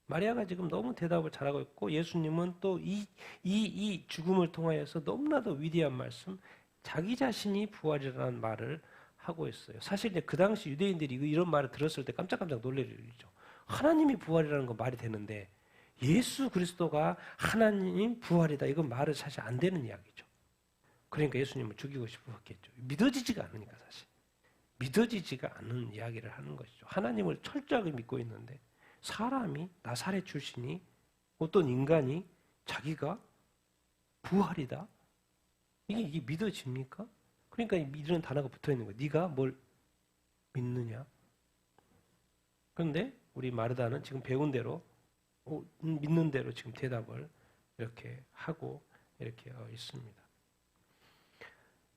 마리아가 지금 너무 대답을 잘하고 있고 예수님은 또 이 죽음을 통하여서 너무나도 위대한 말씀, 자기 자신이 부활이라는 말을 하고 있어요. 사실 이제 그 당시 유대인들이 이런 말을 들었을 때 깜짝깜짝 놀랄 일이죠. 하나님이 부활이라는 건 말이 되는데 예수 그리스도가 하나님 부활이다. 이건 말은 사실 안 되는 이야기죠. 그러니까 예수님을 죽이고 싶었겠죠. 믿어지지가 않으니까 사실. 믿어지지가 않는 이야기를 하는 것이죠. 하나님을 철저하게 믿고 있는데 사람이, 나사렛 출신이, 어떤 인간이 자기가 부활이다? 이게 믿어집니까? 그러니까 이런 단어가 붙어 있는 거예요. 네가 뭘 믿느냐? 그런데 우리 마르다는 지금 배운 대로 믿는 대로 지금 대답을 이렇게 하고 이렇게 있습니다.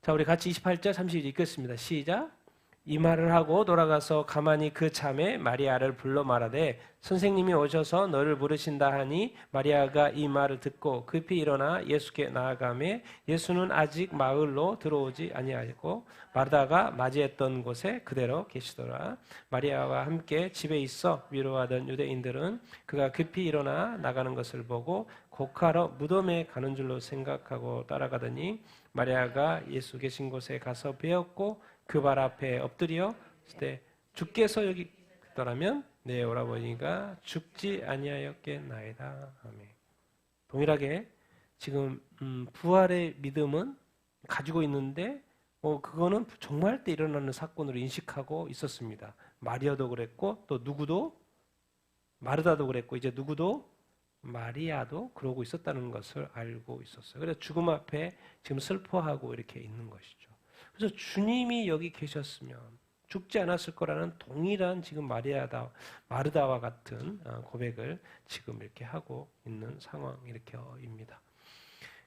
자, 우리 같이 28절 30절 읽겠습니다. 시작. 이 말을 하고 돌아가서 가만히 그 참에 마리아를 불러 말하되 선생님이 오셔서 너를 부르신다 하니 마리아가 이 말을 듣고 급히 일어나 예수께 나아가매 예수는 아직 마을로 들어오지 아니하였고 마르다가 맞이했던 곳에 그대로 계시더라. 마리아와 함께 집에 있어 위로하던 유대인들은 그가 급히 일어나 나가는 것을 보고 곡하러 무덤에 가는 줄로 생각하고 따라가더니 마리아가 예수 계신 곳에 가서 배웠고 그 발 앞에 엎드려 때 주께서 여기 있더라면 내 오라버니가 죽지 아니하였겠나이다. 아멘. 동일하게 지금 부활의 믿음은 가지고 있는데 그거는 정말 때 일어나는 사건으로 인식하고 있었습니다. 마리아도 그랬고 또 누구도 마르다도 그랬고 이제 누구도 마리아도 그러고 있었다는 것을 알고 있었어요. 그래서 죽음 앞에 지금 슬퍼하고 이렇게 있는 것이죠. 그래서 주님이 여기 계셨으면 죽지 않았을 거라는 동일한 지금 마르다와 같은 고백을 지금 이렇게 하고 있는 상황입니다.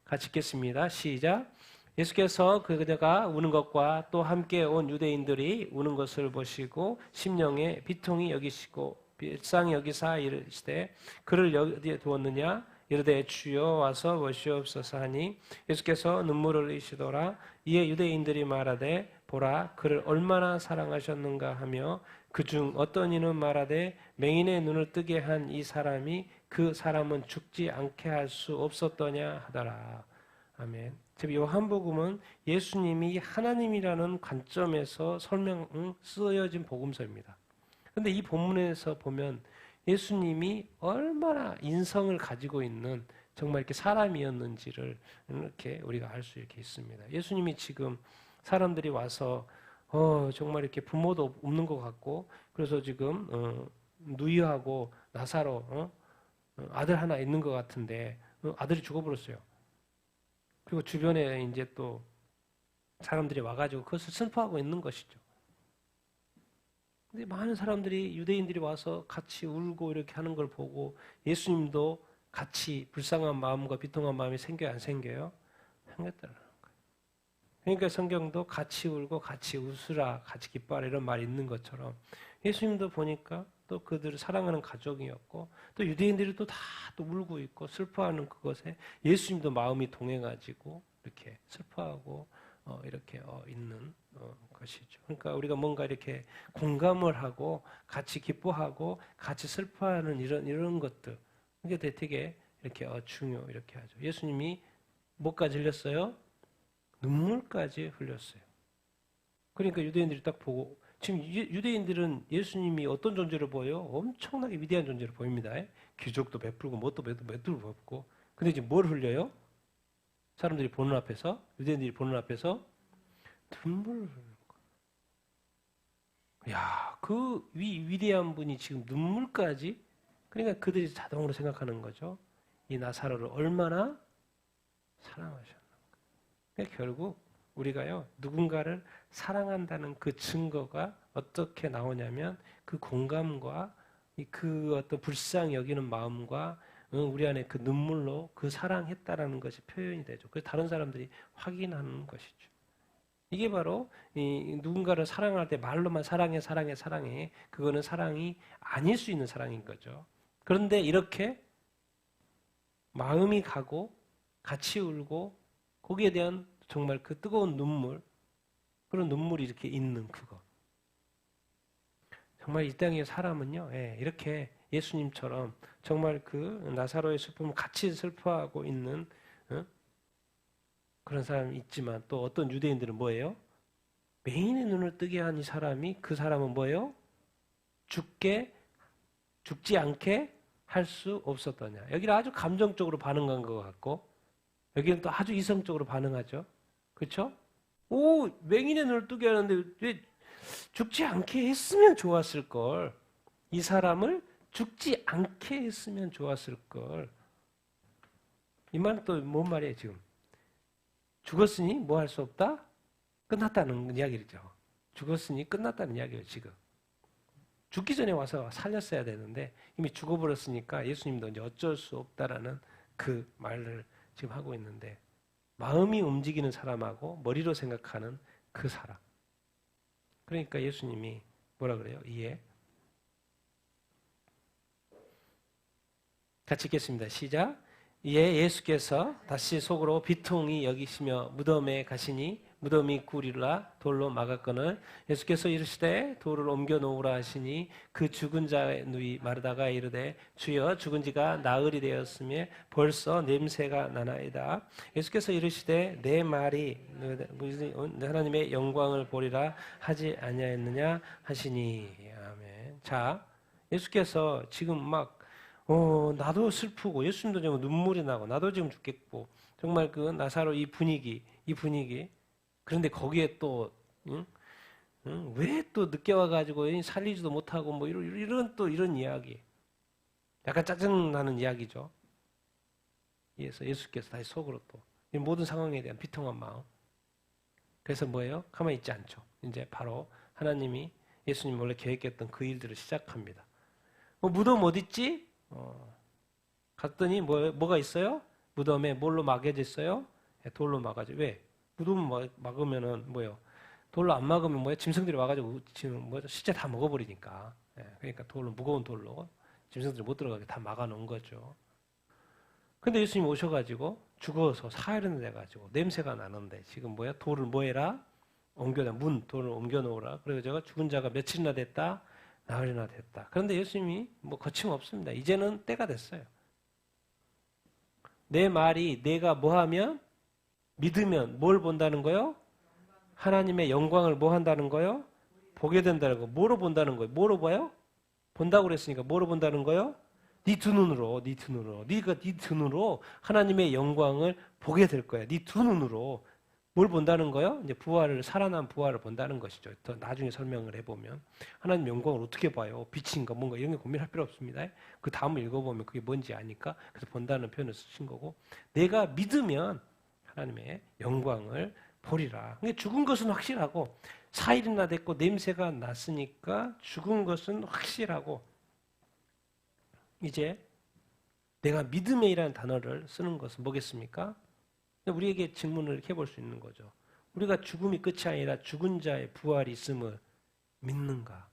같이 읽겠습니다. 시작. 예수께서 그대가 우는 것과 또 함께 온 유대인들이 우는 것을 보시고 심령에 비통히 여기시고 불쌍히 여기사 이르시되 그를 어디에 두었느냐 이르되 주여 와서 보시옵소서 하니 예수께서 눈물을 흘리시더라. 이에 유대인들이 말하되 보라 그를 얼마나 사랑하셨는가 하며 그중 어떤 이는 말하되 맹인의 눈을 뜨게 한 이 사람이 그 사람은 죽지 않게 할 수 없었더냐 하더라. 아멘. 즉 요한복음은 예수님이 하나님이라는 관점에서 쓰여진 복음서입니다. 그런데 이 본문에서 보면 예수님이 얼마나 인성을 가지고 있는 정말 이렇게 사람이었는지를 이렇게 우리가 알 수 이렇게 있습니다. 예수님이 지금 사람들이 와서 정말 이렇게 부모도 없는 것 같고 그래서 지금 누이하고 나사로 아들 하나 있는 것 같은데 아들이 죽어버렸어요. 그리고 주변에 이제 또 사람들이 와가지고 그것을 슬퍼하고 있는 것이죠. 근데 많은 사람들이 유대인들이 와서 같이 울고 이렇게 하는 걸 보고 예수님도 같이 불쌍한 마음과 비통한 마음이 생겨요, 안 생겨요? 생겼다는 거예요. 그러니까 성경도 같이 울고 같이 웃으라, 같이 기뻐하라 이런 말이 있는 것처럼 예수님도 보니까 또 그들을 사랑하는 가족이었고 또 유대인들이 또 다 또 울고 있고 슬퍼하는 그것에 예수님도 마음이 동해가지고 이렇게 슬퍼하고 이렇게 있는 것이죠. 그러니까 우리가 뭔가 이렇게 공감을 하고 같이 기뻐하고 같이 슬퍼하는 이런 것들 이게 되게 이렇게 중요 이렇게 하죠. 예수님이 뭐까지 흘렸어요? 눈물까지 흘렸어요. 그러니까 유대인들이 딱 보고 지금 유대인들은 예수님이 어떤 존재로 보여요? 엄청나게 위대한 존재로 보입니다. 기적도 베풀고 뭣도 베풀고 근데 지금 뭘 흘려요? 사람들이 보는 앞에서 유대인들이 보는 앞에서 눈물을 흘리는 거예요. 야, 그 위대한 분이 지금 눈물까지 그러니까 그들이 자동으로 생각하는 거죠. 이 나사로를 얼마나 사랑하셨는가. 그러니까 결국 우리가요 누군가를 사랑한다는 그 증거가 어떻게 나오냐면 그 공감과 그 어떤 불쌍히 여기는 마음과 우리 안에 그 눈물로 그 사랑했다라는 것이 표현이 되죠. 그래서 다른 사람들이 확인하는 것이죠. 이게 바로 이 누군가를 사랑할 때 말로만 사랑해 그거는 사랑이 아닐 수 있는 사랑인 거죠. 그런데 이렇게 마음이 가고 같이 울고 거기에 대한 정말 그 뜨거운 눈물 그런 눈물이 이렇게 있는 그거 정말 이 땅의 사람은요 이렇게 예수님처럼 정말 그 나사로의 슬픔을 같이 슬퍼하고 있는 그런 사람이 있지만 또 어떤 유대인들은 뭐예요? 맹인의 눈을 뜨게 한 이 사람이 그 사람은 뭐예요? 죽지 않게 할 수 없었더냐. 여기는 아주 감정적으로 반응한 것 같고 여기는 또 아주 이성적으로 반응하죠. 그렇죠? 오, 맹인의 눈을 뜨게 하는데 왜 죽지 않게 했으면 좋았을 걸. 이 사람을 죽지 않게 했으면 좋았을 걸. 이 말은 또 뭔 말이에요, 지금? 죽었으니 뭐 할 수 없다? 끝났다는 이야기죠. 죽었으니 끝났다는 이야기예요, 지금. 죽기 전에 와서 살렸어야 되는데 이미 죽어버렸으니까 예수님도 이제 어쩔 수 없다라는 그 말을 지금 하고 있는데 마음이 움직이는 사람하고 머리로 생각하는 그 사람. 그러니까 예수님이 뭐라 그래요? 이에 같이 읽겠습니다. 시작. 이에 예수께서 다시 속으로 비통히 여기시며 무덤에 가시니 무덤이 구리라 돌로 막았거늘 예수께서 이르시되 돌을 옮겨 놓으라 하시니 그 죽은 자의 누이 마르다가 이르되 주여 죽은 지가 나흘이 되었으며 벌써 냄새가 나나이다. 예수께서 이르시되 내 말이 하나님의 영광을 보리라 하지 아니하였느냐 하시니. 아멘. 자, 예수께서 지금 막 나도 슬프고 예수님도 지금 눈물이 나고 나도 지금 죽겠고 정말 그 나사로 이 분위기 그런데 거기에 또 왜 또 늦게 와가지고 살리지도 못하고 뭐 이런 이야기 약간 짜증나는 이야기죠. 그래서 예수께서 다시 속으로 또 이 모든 상황에 대한 비통한 마음. 그래서 뭐예요? 가만히 있지 않죠. 이제 바로 하나님이 예수님 원래 계획했던 그 일들을 시작합니다. 무덤 어딨지? 갔더니 뭐가 있어요? 무덤에 뭘로 막여져 있어요? 돌로 막아져. 왜? 무덤 막으면은 뭐예요? 돌로 안 막으면 뭐예요? 짐승들이 와가지고 지금 시체 다 먹어버리니까. 그러니까 무거운 돌로 짐승들이 못 들어가게 다 막아놓은 거죠. 근데 예수님 오셔가지고 죽어서 사흘이나 돼가지고 냄새가 나는데 지금 돌을 뭐해라? 돌을 옮겨놓으라. 그래서 제가 죽은 자가 며칠이나 됐다? 나흘이나 됐다. 그런데 예수님이 거침없습니다. 이제는 때가 됐어요. 내 말이 내가 뭐하면 믿으면 뭘 본다는 거요? 하나님의 영광을 뭐 한다는 거요? 보게 된다는 거. 뭐로 본다는 거예요? 뭐로 봐요? 본다고 그랬으니까 뭐로 본다는 거요? 네 두 눈으로. 네가 네 두 눈으로 하나님의 영광을 보게 될 거야. 네 두 눈으로. 뭘 본다는 거요? 이제 살아난 부활을 본다는 것이죠. 더 나중에 설명을 해보면. 하나님 영광을 어떻게 봐요? 빛인가 뭔가 이런 게 고민할 필요 없습니다. 그 다음을 읽어보면 그게 뭔지 아니까. 그래서 본다는 표현을 쓰신 거고. 내가 믿으면 하나님의 영광을 보리라. 그러니까 죽은 것은 확실하고 4일이나 됐고 냄새가 났으니까 죽은 것은 확실하고 이제 내가 믿음이라는 단어를 쓰는 것은 뭐겠습니까? 우리에게 질문을 이렇게 해볼 수 있는 거죠. 우리가 죽음이 끝이 아니라 죽은 자의 부활이 있음을 믿는가?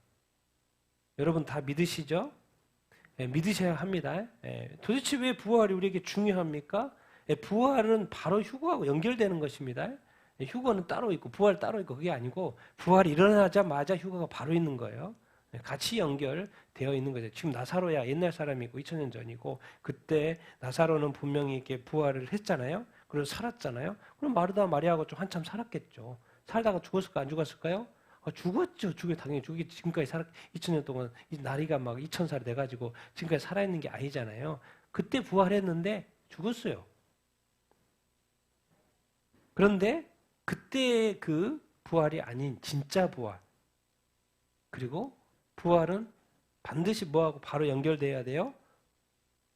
여러분 다 믿으시죠? 믿으셔야 합니다. 도대체 왜 부활이 우리에게 중요합니까? 부활은 바로 휴거하고 연결되는 것입니다. 휴거는 따로 있고 부활 따로 있고 그게 아니고 부활이 일어나자마자 휴거가 바로 있는 거예요. 같이 연결되어 있는 거죠. 지금 나사로야 옛날 사람이고 2000년 전이고 그때 나사로는 분명히 이렇게 부활을 했잖아요. 그리고 살았잖아요. 그럼 마르다 마리아하고 좀 한참 살았겠죠. 살다가 죽었을까 안 죽었을까요? 죽었죠. 당연히 죽겠지. 지금까지 2000년 동안 나이가 막 2000살이 돼가지고 지금까지 살아있는 게 아니잖아요. 그때 부활했는데 죽었어요. 그런데 그때 그 부활이 아닌 진짜 부활. 그리고 부활은 반드시 뭐하고 바로 연결돼야 돼요?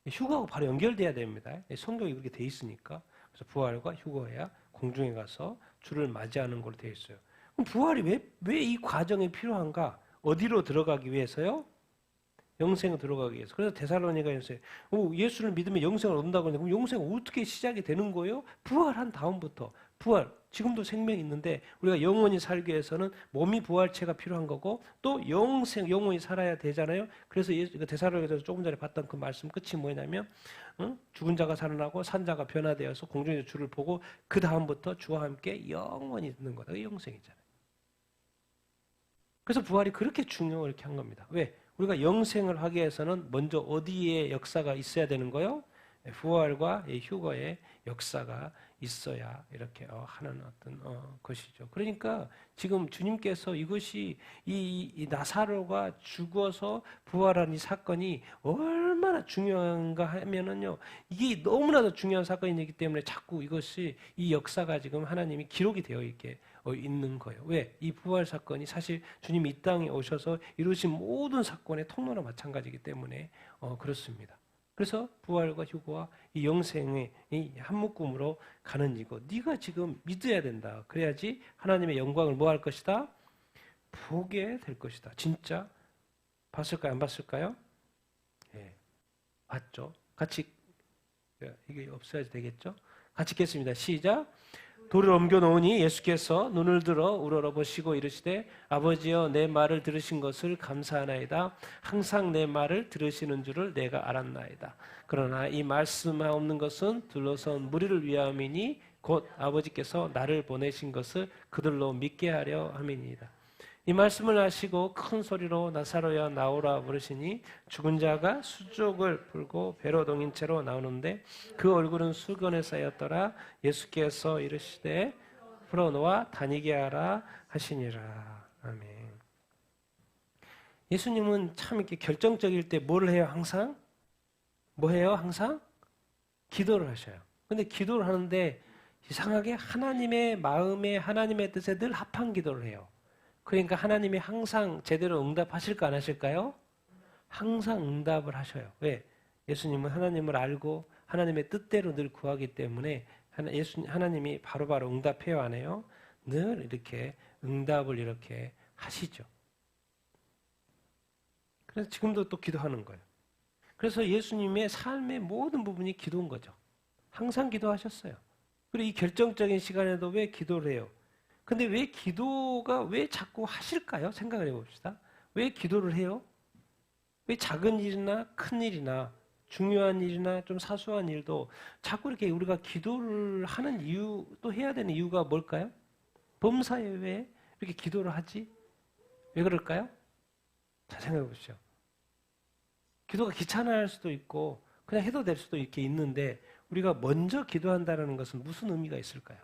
휴거하고 바로 연결돼야 됩니다. 성경이 그렇게 돼 있으니까. 그래서 부활과 휴거해야 공중에 가서 주를 맞이하는 걸로 돼 있어요. 그럼 부활이 왜 이 과정이 필요한가? 어디로 들어가기 위해서요? 영생으로 들어가기 위해서. 그래서 데살로니가에서 예수를 믿으면 영생을 얻는다고 하는데 그럼 영생은 어떻게 시작이 되는 거예요? 부활한 다음부터. 부활. 지금도 생명이 있는데 우리가 영원히 살기 위해서는 몸이 부활체가 필요한 거고 또 영원히 살아야 되잖아요. 그래서 데살로니가에서 조금 전에 봤던 그 말씀 끝이 뭐냐면 죽은 자가 살아나고 산 자가 변화되어서 공중에서 주를 보고 그 다음부터 주와 함께 영원히 있는 거다. 그게 영생이잖아요. 그래서 부활이 그렇게 중요하고 이렇게 한 겁니다. 왜? 우리가 영생을 하기 위해서는 먼저 어디에 역사가 있어야 되는 거요? 부활과 휴거의 역사가 있어야 이렇게 하는 어떤 것이죠. 그러니까 지금 주님께서 이것이 이 나사로가 죽어서 부활한 이 사건이 얼마나 중요한가 하면은요, 이게 너무나도 중요한 사건이기 때문에 자꾸 이것이 이 역사가 지금 하나님이 기록이 되어 있는 거예요. 왜? 이 부활 사건이 사실 주님이 이 땅에 오셔서 이루신 모든 사건의 통로나 마찬가지이기 때문에 그렇습니다. 그래서 부활과 휴거와 이 영생의 이 한묶음으로 가는 이거 네가 지금 믿어야 된다. 그래야지 하나님의 영광을 뭐 할 것이다? 보게 될 것이다. 진짜 봤을까요? 안 봤을까요? 예, 봤죠. 같이 이게 없어야지 되겠죠? 같이 읽겠습니다. 시작. 돌을 옮겨 놓으니 예수께서 눈을 들어 우러러보시고 이르시되 아버지여 내 말을 들으신 것을 감사하나이다. 항상 내 말을 들으시는 줄을 내가 알았나이다. 그러나 이 말씀하옵는 것은 둘러선 무리를 위함이니 곧 아버지께서 나를 보내신 것을 그들로 믿게 하려 함이니이다. 이 말씀을 하시고 큰 소리로 나사로야 나오라 부르시니 죽은 자가 수족을 풀고 배로 동인 채로 나오는데 그 얼굴은 수건에 쌓였더라. 예수께서 이르시되 풀어놓아 다니게 하라 하시니라. 아멘. 예수님은 참 이렇게 결정적일 때 뭘 해요? 항상? 뭐 해요? 항상? 기도를 하셔요. 근데 기도를 하는데 이상하게 하나님의 마음에 하나님의 뜻에 늘 합한 기도를 해요. 그러니까 하나님이 항상 제대로 응답하실까 안 하실까요? 항상 응답을 하셔요. 왜? 예수님은 하나님을 알고 하나님의 뜻대로 늘 구하기 때문에 하나님이 바로바로 응답해요, 안 해요? 늘 이렇게 응답을 이렇게 하시죠. 그래서 지금도 또 기도하는 거예요. 그래서 예수님의 삶의 모든 부분이 기도인 거죠. 항상 기도하셨어요. 그리고 이 결정적인 시간에도 왜 기도를 해요? 근데 왜 기도가 왜 자꾸 하실까요? 생각을 해봅시다. 왜 기도를 해요? 왜 작은 일이나 큰 일이나 중요한 일이나 좀 사소한 일도 자꾸 이렇게 우리가 기도를 하는 이유, 또 해야 되는 이유가 뭘까요? 범사에 왜 이렇게 기도를 하지? 왜 그럴까요? 잘 생각해 보시죠. 기도가 귀찮아할 수도 있고 그냥 해도 될 수도 이렇게 있는데 우리가 먼저 기도한다는 것은 무슨 의미가 있을까요?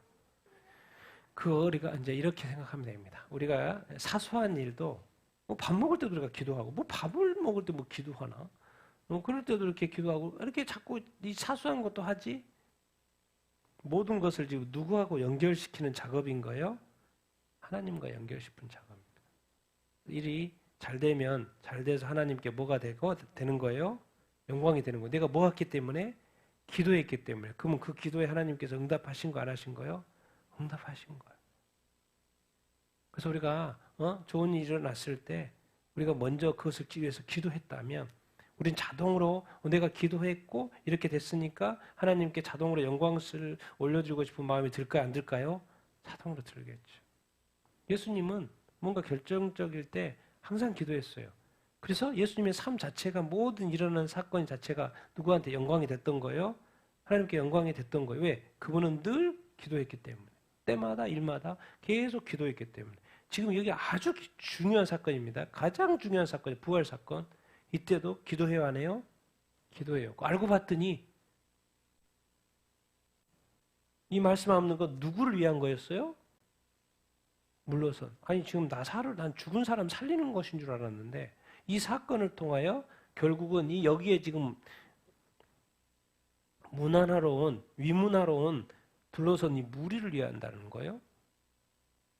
우리가 이제 이렇게 생각하면 됩니다. 우리가 사소한 일도 뭐 밥 먹을 때도 우리가 기도하고 뭐 밥을 먹을 때 뭐 기도하나? 그럴 때도 이렇게 기도하고 이렇게 자꾸 이 사소한 것도 하지? 모든 것을 지금 누구하고 연결시키는 작업인 거예요? 하나님과 연결시키는 작업입니다. 일이 잘 되면 잘 돼서 하나님께 뭐가 되는 거예요? 영광이 되는 거예요. 내가 뭐 했기 때문에? 기도했기 때문에. 그러면 그 기도에 하나님께서 응답하신 거 안 하신 거예요? 응답하신 거예요. 그래서 우리가 좋은 일이 일어났을 때 우리가 먼저 그것을 위해서 기도했다면 우린 자동으로 내가 기도했고 이렇게 됐으니까 하나님께 자동으로 영광을 올려주고 싶은 마음이 들까요? 안 들까요? 자동으로 들겠죠. 예수님은 뭔가 결정적일 때 항상 기도했어요. 그래서 예수님의 삶 자체가 모든 일어나는 사건 자체가 누구한테 영광이 됐던 거예요? 하나님께 영광이 됐던 거예요. 왜? 그분은 늘 기도했기 때문에. 때마다 일마다 계속 기도했기 때문에. 지금 여기 아주 중요한 사건입니다. 가장 중요한 사건이 부활 사건. 이때도 기도해요, 안 해요? 기도해요. 알고 봤더니 이 말씀 없는 건 누구를 위한 거였어요? 물러선. 아니 지금 난 죽은 사람 살리는 것인 줄 알았는데 이 사건을 통하여 결국은 이 여기에 지금 위문하러 온 둘러선 이 무리를 위한다는 거예요.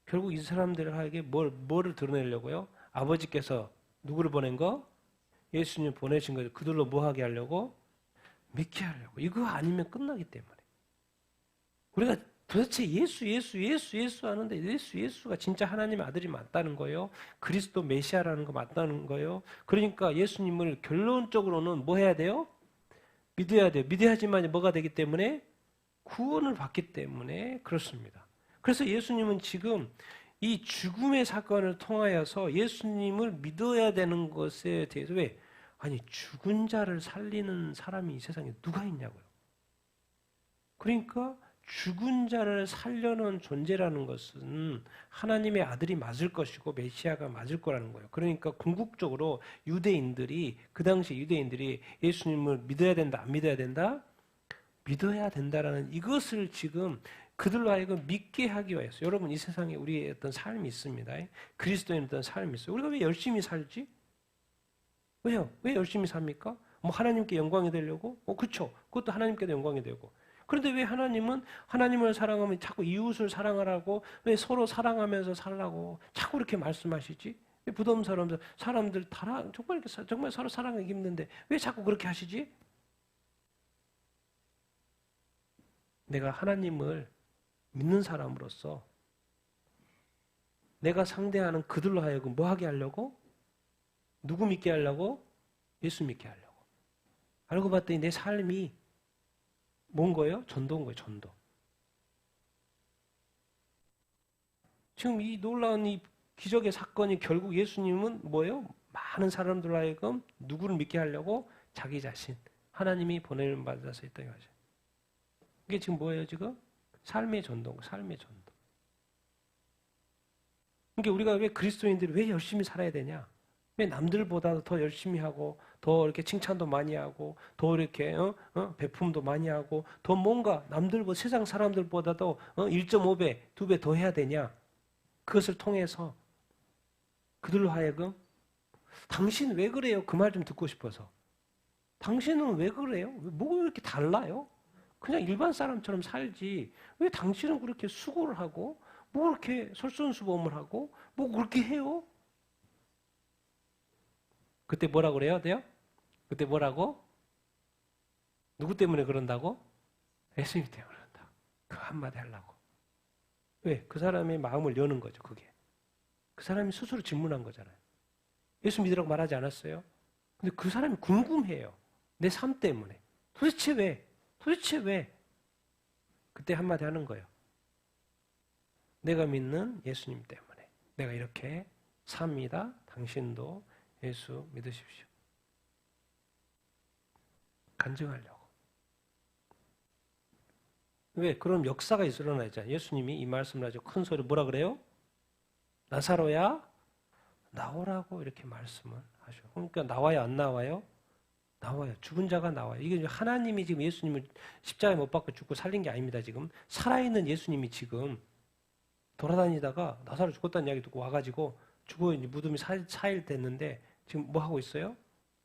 결국 이 사람들에게 뭐를 드러내려고요? 아버지께서 누구를 보낸 거? 예수님 보내신 거죠. 그들로 뭐 하게 하려고? 믿게 하려고. 이거 아니면 끝나기 때문에. 우리가 도대체 예수 하는데 예수가 진짜 하나님의 아들이 맞다는 거예요. 그리스도 메시아라는 거 맞다는 거예요. 그러니까 예수님을 결론적으로는 뭐 해야 돼요? 믿어야 돼요. 믿어야지만 뭐가 되기 때문에? 구원을 받기 때문에 그렇습니다. 그래서 예수님은 지금 이 죽음의 사건을 통하여서 예수님을 믿어야 되는 것에 대해서 왜? 아니 죽은 자를 살리는 사람이 이 세상에 누가 있냐고요. 그러니까 죽은 자를 살려는 존재라는 것은 하나님의 아들이 맞을 것이고 메시아가 맞을 거라는 거예요. 그러니까 궁극적으로 그 당시 유대인들이 예수님을 믿어야 된다, 안 믿어야 된다? 믿어야 된다라는 이것을 지금 그들로 하여금 믿게 하기 위해서 여러분 이 세상에 우리의 어떤 삶이 있습니다. 그리스도인의 어떤 삶이 있어요. 우리가 왜 열심히 살지? 왜요? 왜 열심히 삽니까? 뭐 하나님께 영광이 되려고? 그렇죠. 그것도 하나님께도 영광이 되고. 그런데 왜 하나님은 하나님을 사랑하면 자꾸 이웃을 사랑하라고 왜 서로 사랑하면서 살라고 자꾸 이렇게 말씀하시지? 왜 부담스러우면서 사람들 정말 서로 사랑하기 힘든데 왜 자꾸 그렇게 하시지? 내가 하나님을 믿는 사람으로서 내가 상대하는 그들로 하여금 뭐 하게 하려고? 누구 믿게 하려고? 예수 믿게 하려고. 알고 봤더니 내 삶이 뭔 거예요? 전도인 거예요, 전도. 지금 이 놀라운 이 기적의 사건이 결국 예수님은 뭐예요? 많은 사람들로 하여금 누구를 믿게 하려고? 자기 자신. 하나님이 보내는 받아서 있다는 거죠. 이게 지금 뭐예요, 지금? 삶의 전도, 삶의 전도. 그러니까 우리가 왜 그리스도인들이 왜 열심히 살아야 되냐? 왜 남들보다 더 열심히 하고 더 이렇게 칭찬도 많이 하고 더 이렇게 배품도 많이 하고 더 뭔가 남들보다 세상 사람들보다도 1.5배, 2배 더 해야 되냐? 그것을 통해서 그들로 하여금 당신 왜 그래요? 그 말 좀 듣고 싶어서. 당신은 왜 그래요? 뭐가 이렇게 달라요? 그냥 일반 사람처럼 살지. 왜 당신은 그렇게 수고를 하고 뭐 그렇게 솔선수범을 하고 뭐 그렇게 해요? 그때 뭐라 그래요? 돼요? 그때 뭐라고? 누구 때문에 그런다고? 예수님 때문에 그런다. 그 한마디 하려고. 왜? 그 사람의 마음을 여는 거죠, 그게. 그 사람이 스스로 질문한 거잖아요. 예수 믿으라고 말하지 않았어요? 근데 그 사람이 궁금해요. 내 삶 때문에. 도대체 왜? 도대체 왜? 그때 한마디 하는 거예요. 내가 믿는 예수님 때문에. 내가 이렇게 삽니다. 당신도 예수 믿으십시오. 간증하려고. 왜? 그럼 역사가 일어나잖아요. 예수님이 이 말씀을 아주 큰 소리로 뭐라 그래요? 나사로야 나오라고 이렇게 말씀을 하셔. 그러니까 나와요, 안 나와요? 나와요. 죽은 자가 나와요. 이게 하나님이 지금 예수님을 십자가에 못 박고 죽고 살린 게 아닙니다. 지금 살아있는 예수님이 지금 돌아다니다가 나사로 죽었다는 이야기 듣고 와가지고 죽어 이제 무덤이 4일 됐는데 지금 뭐 하고 있어요?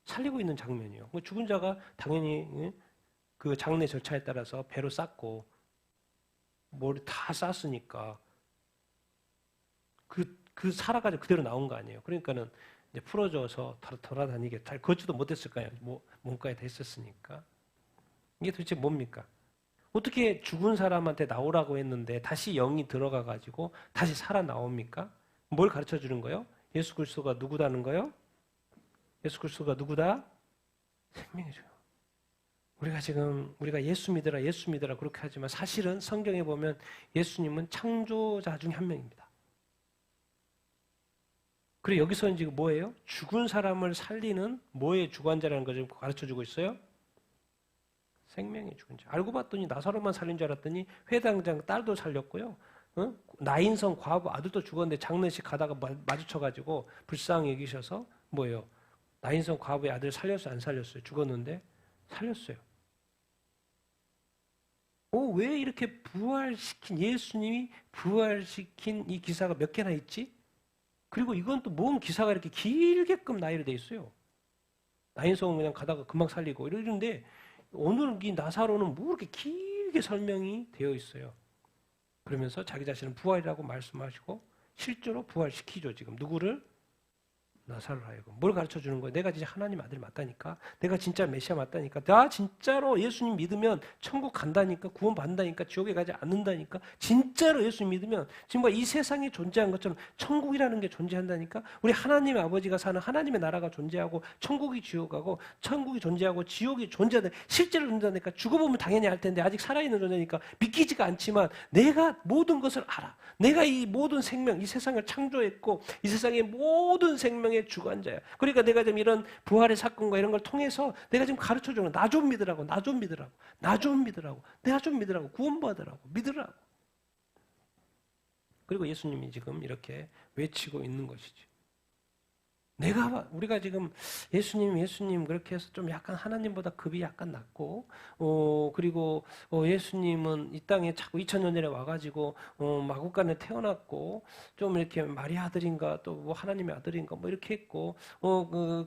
살리고 있는 장면이에요. 죽은 자가 당연히 그 장례 절차에 따라서 배로 쌌고 머리 다 쌌으니까 그 살아가지고 그대로 나온 거 아니에요. 그러니까는 이제 풀어줘서 돌아다니게 잘 걷지도 못했을 거예요. 뭐 몸가에 됐었으니까. 이게 도대체 뭡니까? 어떻게 죽은 사람한테 나오라고 했는데 다시 영이 들어가 가지고 다시 살아 나옵니까? 뭘 가르쳐 주는 거예요? 예수 그리스도가 누구다는 거예요? 예수 그리스도가 누구다? 생명이죠. 우리가 예수 믿으라 그렇게 하지만 사실은 성경에 보면 예수님은 창조자 중 한 명입니다. 그리고 여기서는 지금 뭐예요? 죽은 사람을 살리는 뭐의 주관자라는 것을 가르쳐주고 있어요? 생명의 주관자. 알고 봤더니 나사로만 살린 줄 알았더니 회당장 딸도 살렸고요. 나인성 과부 아들도 죽었는데 장례식 가다가 마주쳐가지고 불쌍히 여기셔서 뭐예요? 나인성 과부의 아들 살렸어요? 안 살렸어요? 죽었는데 살렸어요. 왜 이렇게 예수님이 부활시킨 이 기사가 몇 개나 있지? 그리고 이건 또 뭔 기사가 이렇게 길게끔 나열이 돼 있어요. 나인성은 그냥 가다가 금방 살리고 이러는데 오늘 이 나사로는 뭐 이렇게 길게 설명이 되어 있어요. 그러면서 자기 자신은 부활이라고 말씀하시고 실제로 부활시키죠. 지금 누구를? 나사로를 하여금. 뭘 가르쳐 주는 거예요? 내가 진짜 하나님 아들이 맞다니까. 내가 진짜 메시아 맞다니까. 나 진짜로 예수님 믿으면 천국 간다니까. 구원 받는다니까. 지옥에 가지 않는다니까. 진짜로 예수님 믿으면 지금 이 세상에 존재한 것처럼 천국이라는 게 존재한다니까. 우리 하나님의 아버지가 사는 하나님의 나라가 존재하고 천국이 지옥하고 천국이 존재하고 지옥이 존재한다. 실제로 존재하니까 죽어보면 당연히 알 텐데 아직 살아있는 존재니까 믿기지가 않지만 내가 모든 것을 알아. 내가 이 모든 생명, 이 세상을 창조했고 이 세상의 모든 생명의 주관자야. 그러니까 내가 지금 이런 부활의 사건과 이런 걸 통해서 내가 지금 가르쳐주는 나 좀 믿으라고, 나 좀 믿으라고, 나 좀 믿으라고, 내가 좀 믿으라고, 구원받으라고, 믿으라고. 그리고 예수님이 지금 이렇게 외치고 있는 것이지. 우리가 지금 예수님 그렇게 해서 좀 약간 하나님보다 급이 약간 낮고, 그리고 예수님은 이 땅에 자꾸 2000년 전에 와가지고, 마국간에 태어났고, 좀 이렇게 마리아 아들인가, 또 뭐 하나님의 아들인가, 뭐 이렇게 했고,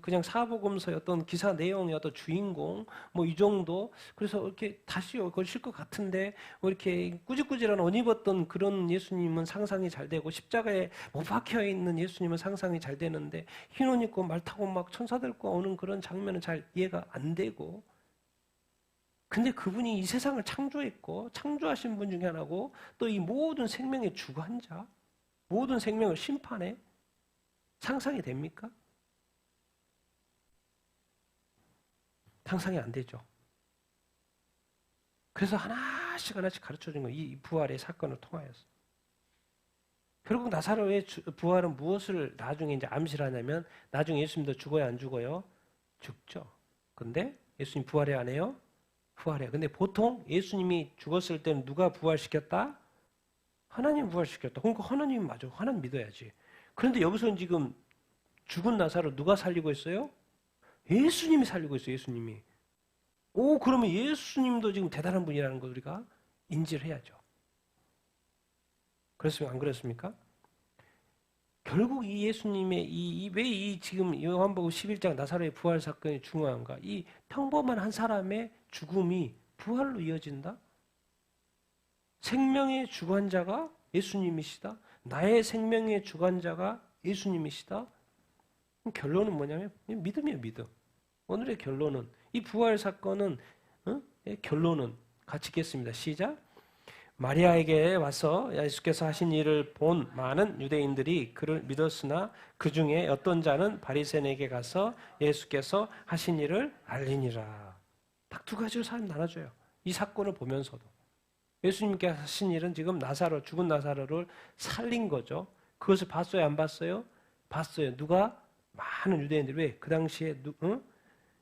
그냥 사복음서의 어떤 기사 내용의 어떤 주인공, 뭐 이 정도. 그래서 이렇게 다시 걸실 것 같은데, 뭐 이렇게 꾸질꾸질한 옷 입었던 그런 예수님은 상상이 잘 되고, 십자가에 못 박혀 있는 예수님은 상상이 잘 되는데, 흰 옷 입고 말 타고 막 천사들과 오는 그런 장면은 잘 이해가 안 되고 근데 그분이 이 세상을 창조했고 창조하신 분 중에 하나고 또 이 모든 생명의 주관자 모든 생명을 심판해 상상이 됩니까? 상상이 안 되죠. 그래서 하나씩 가르쳐준 거예요. 이 부활의 사건을 통하여서. 결국 나사로의 부활은 무엇을 나중에 이제 암시를 하냐면 나중에 예수님도 죽어요, 안 죽어요? 죽죠. 근데 예수님 부활해 안 해요? 부활해요. 근데 보통 예수님이 죽었을 때는 누가 부활시켰다? 하나님 부활시켰다. 그러니까 하나님 맞아. 하나님 믿어야지. 그런데 여기서는 지금 죽은 나사로 누가 살리고 있어요? 예수님이 살리고 있어요. 예수님이. 오, 그러면 예수님도 지금 대단한 분이라는 걸 우리가 인지를 해야죠. 그렇습니까? 안 그렇습니까? 결국 이 예수님의 왜 이 지금 요한복음 11장 나사로의 부활 사건이 중요한가? 이 평범한 한 사람의 죽음이 부활로 이어진다? 생명의 주관자가 예수님이시다? 나의 생명의 주관자가 예수님이시다? 결론은 뭐냐면 믿음이에요, 믿음. 오늘의 결론은 이 부활 사건은 결론은 같이 읽겠습니다. 시작. 마리아에게 와서 예수께서 하신 일을 본 많은 유대인들이 그를 믿었으나 그 중에 어떤 자는 바리새인에게 가서 예수께서 하신 일을 알리니라. 딱 두 가지로 사람 나눠줘요. 이 사건을 보면서도 예수님께 하신 일은 지금 나사로 죽은 나사로를 살린 거죠. 그것을 봤어요, 안 봤어요? 봤어요. 누가? 많은 유대인들이. 왜? 그 당시에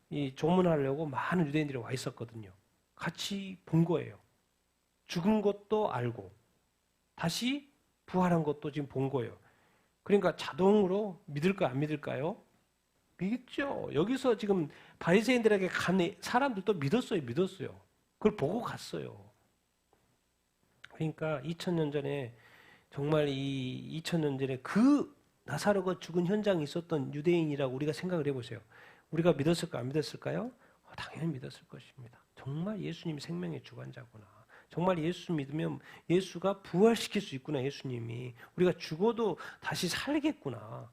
이 조문하려고 많은 유대인들이 와 있었거든요. 같이 본 거예요. 죽은 것도 알고 다시 부활한 것도 지금 본 거예요. 그러니까 자동으로 믿을까 안 믿을까요? 믿죠. 여기서 지금 바리새인들에게 간 사람들도 믿었어요. 그걸 보고 갔어요. 그러니까 2000년 전에 정말 이 2000년 전에 그 나사로가 죽은 현장에 있었던 유대인이라고 우리가 생각을 해보세요. 우리가 믿었을까 안 믿었을까요? 당연히 믿었을 것입니다. 정말 예수님이 생명의 주관자구나. 정말 예수 믿으면 예수가 부활시킬 수 있구나. 예수님이 우리가 죽어도 다시 살겠구나.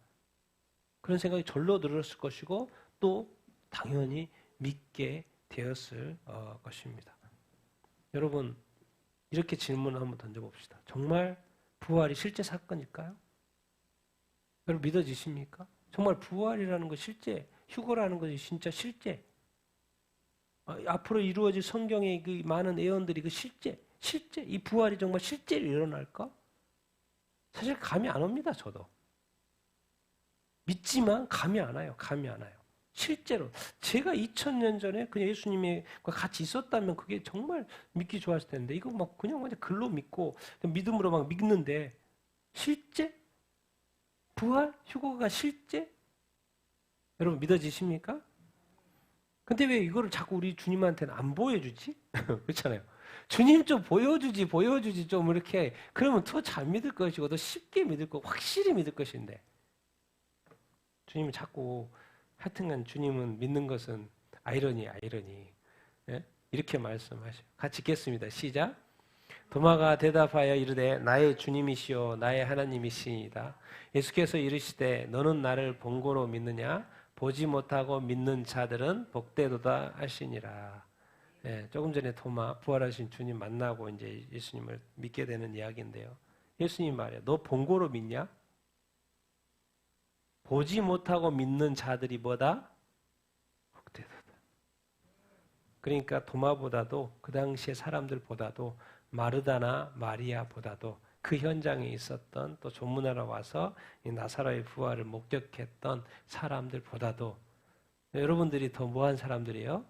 그런 생각이 절로 들었을 것이고 또 당연히 믿게 되었을 것입니다. 여러분 이렇게 질문을 한번 던져봅시다. 정말 부활이 실제 사건일까요? 여러분 믿어지십니까? 정말 부활이라는 거 실제, 휴거라는 것이 진짜 실제, 앞으로 이루어질 성경의 그 많은 예언들이 그 실제 이 부활이 정말 실제로 일어날까? 사실 감이 안 옵니다. 저도 믿지만 감이 안 와요. 실제로 제가 2000년 전에 그냥 예수님과 같이 있었다면 그게 정말 믿기 좋았을 텐데 이거 막 그냥 글로 믿고 믿음으로 막 믿는데 실제 부활 휴거가 실제 여러분 믿어지십니까? 근데 왜 이거를 자꾸 우리 주님한테는 안 보여주지? 그렇잖아요. 주님 좀 보여주지 좀 이렇게 그러면 더 잘 믿을 것이고 더 쉽게 믿을 거 확실히 믿을 것인데 주님은 자꾸 하여튼간 주님은 믿는 것은 아이러니 예? 이렇게 말씀하셔요. 같이 읽겠습니다. 시작. 도마가 대답하여 이르되 나의 주님이시오 나의 하나님이시이다. 예수께서 이르시되 너는 나를 본고로 믿느냐? 보지 못하고 믿는 자들은 복되도다 하시니라. 예, 조금 전에 도마 부활하신 주님 만나고 이제 예수님을 믿게 되는 이야기인데요. 예수님 말이에요. 너 본고로 믿냐? 보지 못하고 믿는 자들이 뭐다? 복되도다. 그러니까 도마보다도 그 당시의 사람들보다도 마르다나 마리아보다도 그 현장에 있었던 또 조문하러 와서 이 나사로의 부활을 목격했던 사람들보다도 여러분들이 더 뭐한 사람들이에요?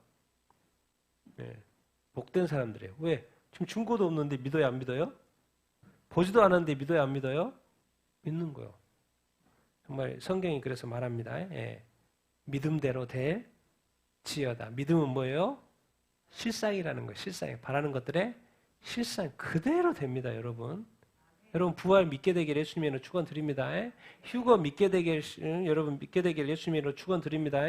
네, 복된 사람들이에요. 왜? 지금 증거도 없는데 믿어요, 안 믿어요? 보지도 않았는데 믿어요, 안 믿어요? 믿는 거요. 정말 성경이 그래서 말합니다. 예. 믿음대로 될지어다. 믿음은 뭐예요? 실상이라는 거예요. 실상. 바라는 것들의 실상 그대로 됩니다, 여러분. 여러분 부활 믿게 되길 예수님으로 축원드립니다. 휴거 믿게 되길 여러분 믿게 되길 예수님으로 축원드립니다.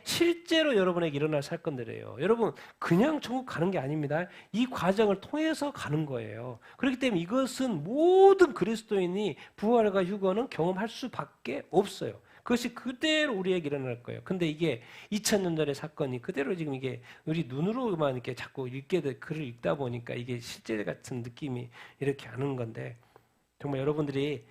실제로 여러분에게 일어날 사건들이에요. 여러분 그냥 천국 가는 게 아닙니다. 이 과정을 통해서 가는 거예요. 그렇기 때문에 이것은 모든 그리스도인이 부활과 휴거는 경험할 수밖에 없어요. 그것이 그대로 우리에게 일어날 거예요. 근데 이게 2000년 전의 사건이 그대로 지금 이게 우리 눈으로만 이렇게 자꾸 글을 읽다 보니까 이게 실제 같은 느낌이 이렇게 하는 건데 정말 여러분들이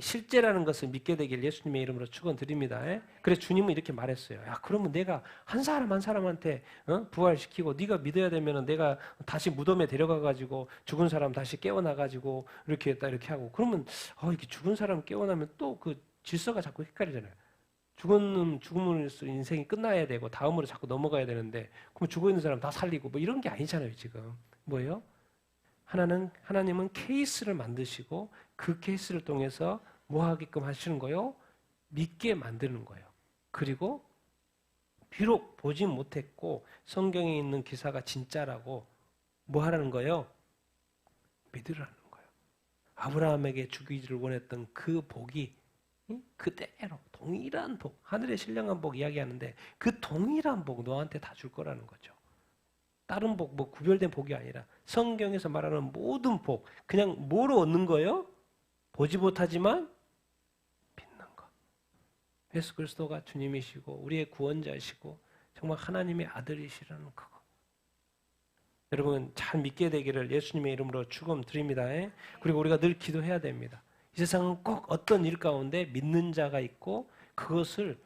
실제라는 것을 믿게 되길 예수님의 이름으로 축원드립니다. 그래서 주님은 이렇게 말했어요. 야, 그러면 내가 한 사람 한 사람한테 부활시키고 네가 믿어야 되면은 내가 다시 무덤에 데려가 가지고 죽은 사람 다시 깨어나 가지고 이렇게 했다 이렇게 하고 그러면 이렇게 죽은 사람 깨어나면 또 그 질서가 자꾸 헷갈리잖아요. 죽음으로써 인생이 끝나야 되고 다음으로 자꾸 넘어가야 되는데 그럼 죽어있는 사람 다 살리고 뭐 이런 게 아니잖아요. 지금 뭐예요? 하나님은 케이스를 만드시고 그 케이스를 통해서 뭐 하게끔 하시는 거예요? 믿게 만드는 거예요. 그리고 비록 보지 못했고 성경에 있는 기사가 진짜라고 뭐 하라는 거예요? 믿으라는 거예요. 아브라함에게 주기를 원했던 그 복이 그대로 동일한 복, 하늘의 신령한 복 이야기하는데 그 동일한 복 너한테 다 줄 거라는 거죠. 다른 복, 뭐 구별된 복이 아니라 성경에서 말하는 모든 복, 그냥 뭐로 얻는 거예요? 보지 못하지만 믿는 거. 예수 그리스도가 주님이시고 우리의 구원자이시고 정말 하나님의 아들이시라는 그거. 여러분 잘 믿게 되기를 예수님의 이름으로 축원드립니다. 그리고 우리가 늘 기도해야 됩니다. 이 세상은 꼭 어떤 일 가운데 믿는 자가 있고 그것을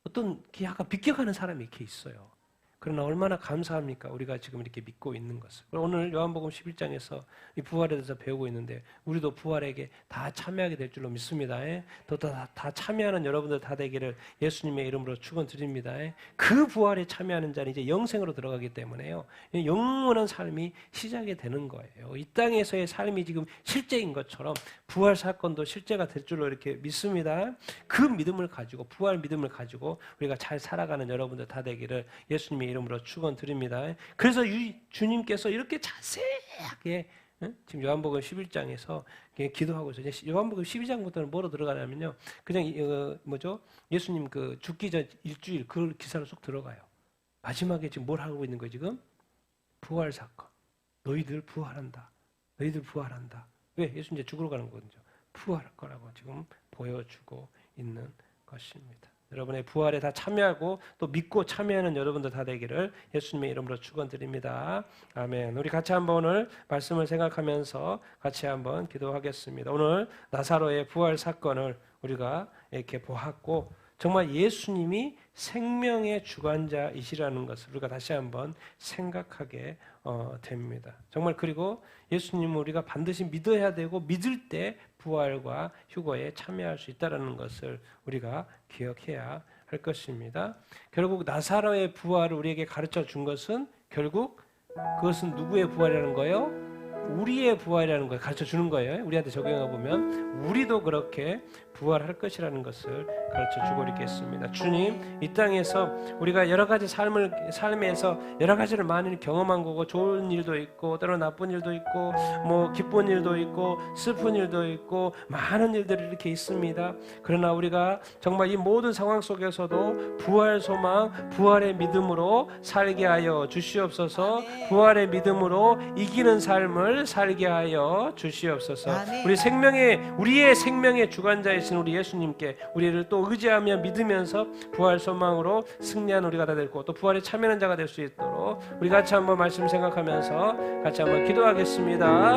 어떤 약간 비껴가는 사람이 이렇게 있어요. 그러나 얼마나 감사합니까? 우리가 지금 이렇게 믿고 있는 것을. 오늘 요한복음 11장에서 이 부활에 대해서 배우고 있는데 우리도 부활에게 다 참여하게 될 줄로 믿습니다. 또 다 참여하는 여러분들 다 되기를 예수님의 이름으로 축원드립니다. 그 부활에 참여하는 자는 이제 영생으로 들어가기 때문에요. 영원한 삶이 시작이 되는 거예요. 이 땅에서의 삶이 지금 실제인 것처럼 부활 사건도 실제가 될 줄로 이렇게 믿습니다. 그 믿음을 가지고 부활 믿음을 가지고 우리가 잘 살아가는 여러분들 다 되기를 예수님의 이름으로 축원드립니다. 그래서 주님께서 이렇게 자세하게 지금 요한복음 11장에서 기도하고 있어요. 요한복음 12장부터는 뭐로 들어가냐면요. 그냥 예수님 그 죽기 전 일주일 그 기사로 쏙 들어가요. 마지막에 지금 뭘 하고 있는 거예요, 지금? 부활 사건. 너희들 부활한다. 너희들 부활한다. 왜? 예수님 이제 죽으러 가는 거죠. 부활할 거라고 지금 보여주고 있는 것입니다. 여러분의 부활에 다 참여하고 또 믿고 참여하는 여러분들 다 되기를 예수님의 이름으로 축원드립니다. 아멘. 우리 같이 한번 오늘 말씀을 생각하면서 같이 한번 기도하겠습니다. 오늘 나사로의 부활 사건을 우리가 이렇게 보았고 정말 예수님이 생명의 주관자이시라는 것을 우리가 다시 한번 생각하게 됩니다. 정말 그리고 예수님은 우리가 반드시 믿어야 되고 믿을 때 부활과 휴거에 참여할 수 있다는 것을 우리가 기억해야 할 것입니다. 결국 나사로의 부활을 우리에게 가르쳐 준 것은 결국 그것은 누구의 부활이라는 거예요? 우리의 부활이라는 걸 가르쳐 주는 거예요. 우리한테 적용해 보면 우리도 그렇게 부활할 것이라는 것을 가르쳐 주고 있겠습니다. 주님, 이 땅에서 우리가 여러 가지 삶에서 여러 가지를 많이 경험한 거고 좋은 일도 있고 때로 나쁜 일도 있고 뭐 기쁜 일도 있고 슬픈 일도 있고 많은 일들이 이렇게 있습니다. 그러나 우리가 정말 이 모든 상황 속에서도 부활 소망, 부활의 믿음으로 살게 하여 주시옵소서. 부활의 믿음으로 이기는 삶을 살게 하여 주시옵소서. 우리의 생명의 주관자이신 우리 예수님께 우리를 또 의지하며 믿으면서 부활 소망으로 승리하는 우리가 다 되고 또 부활에 참여하는 자가 될 수 있도록 우리 같이 한번 말씀 생각하면서 같이 한번 기도하겠습니다.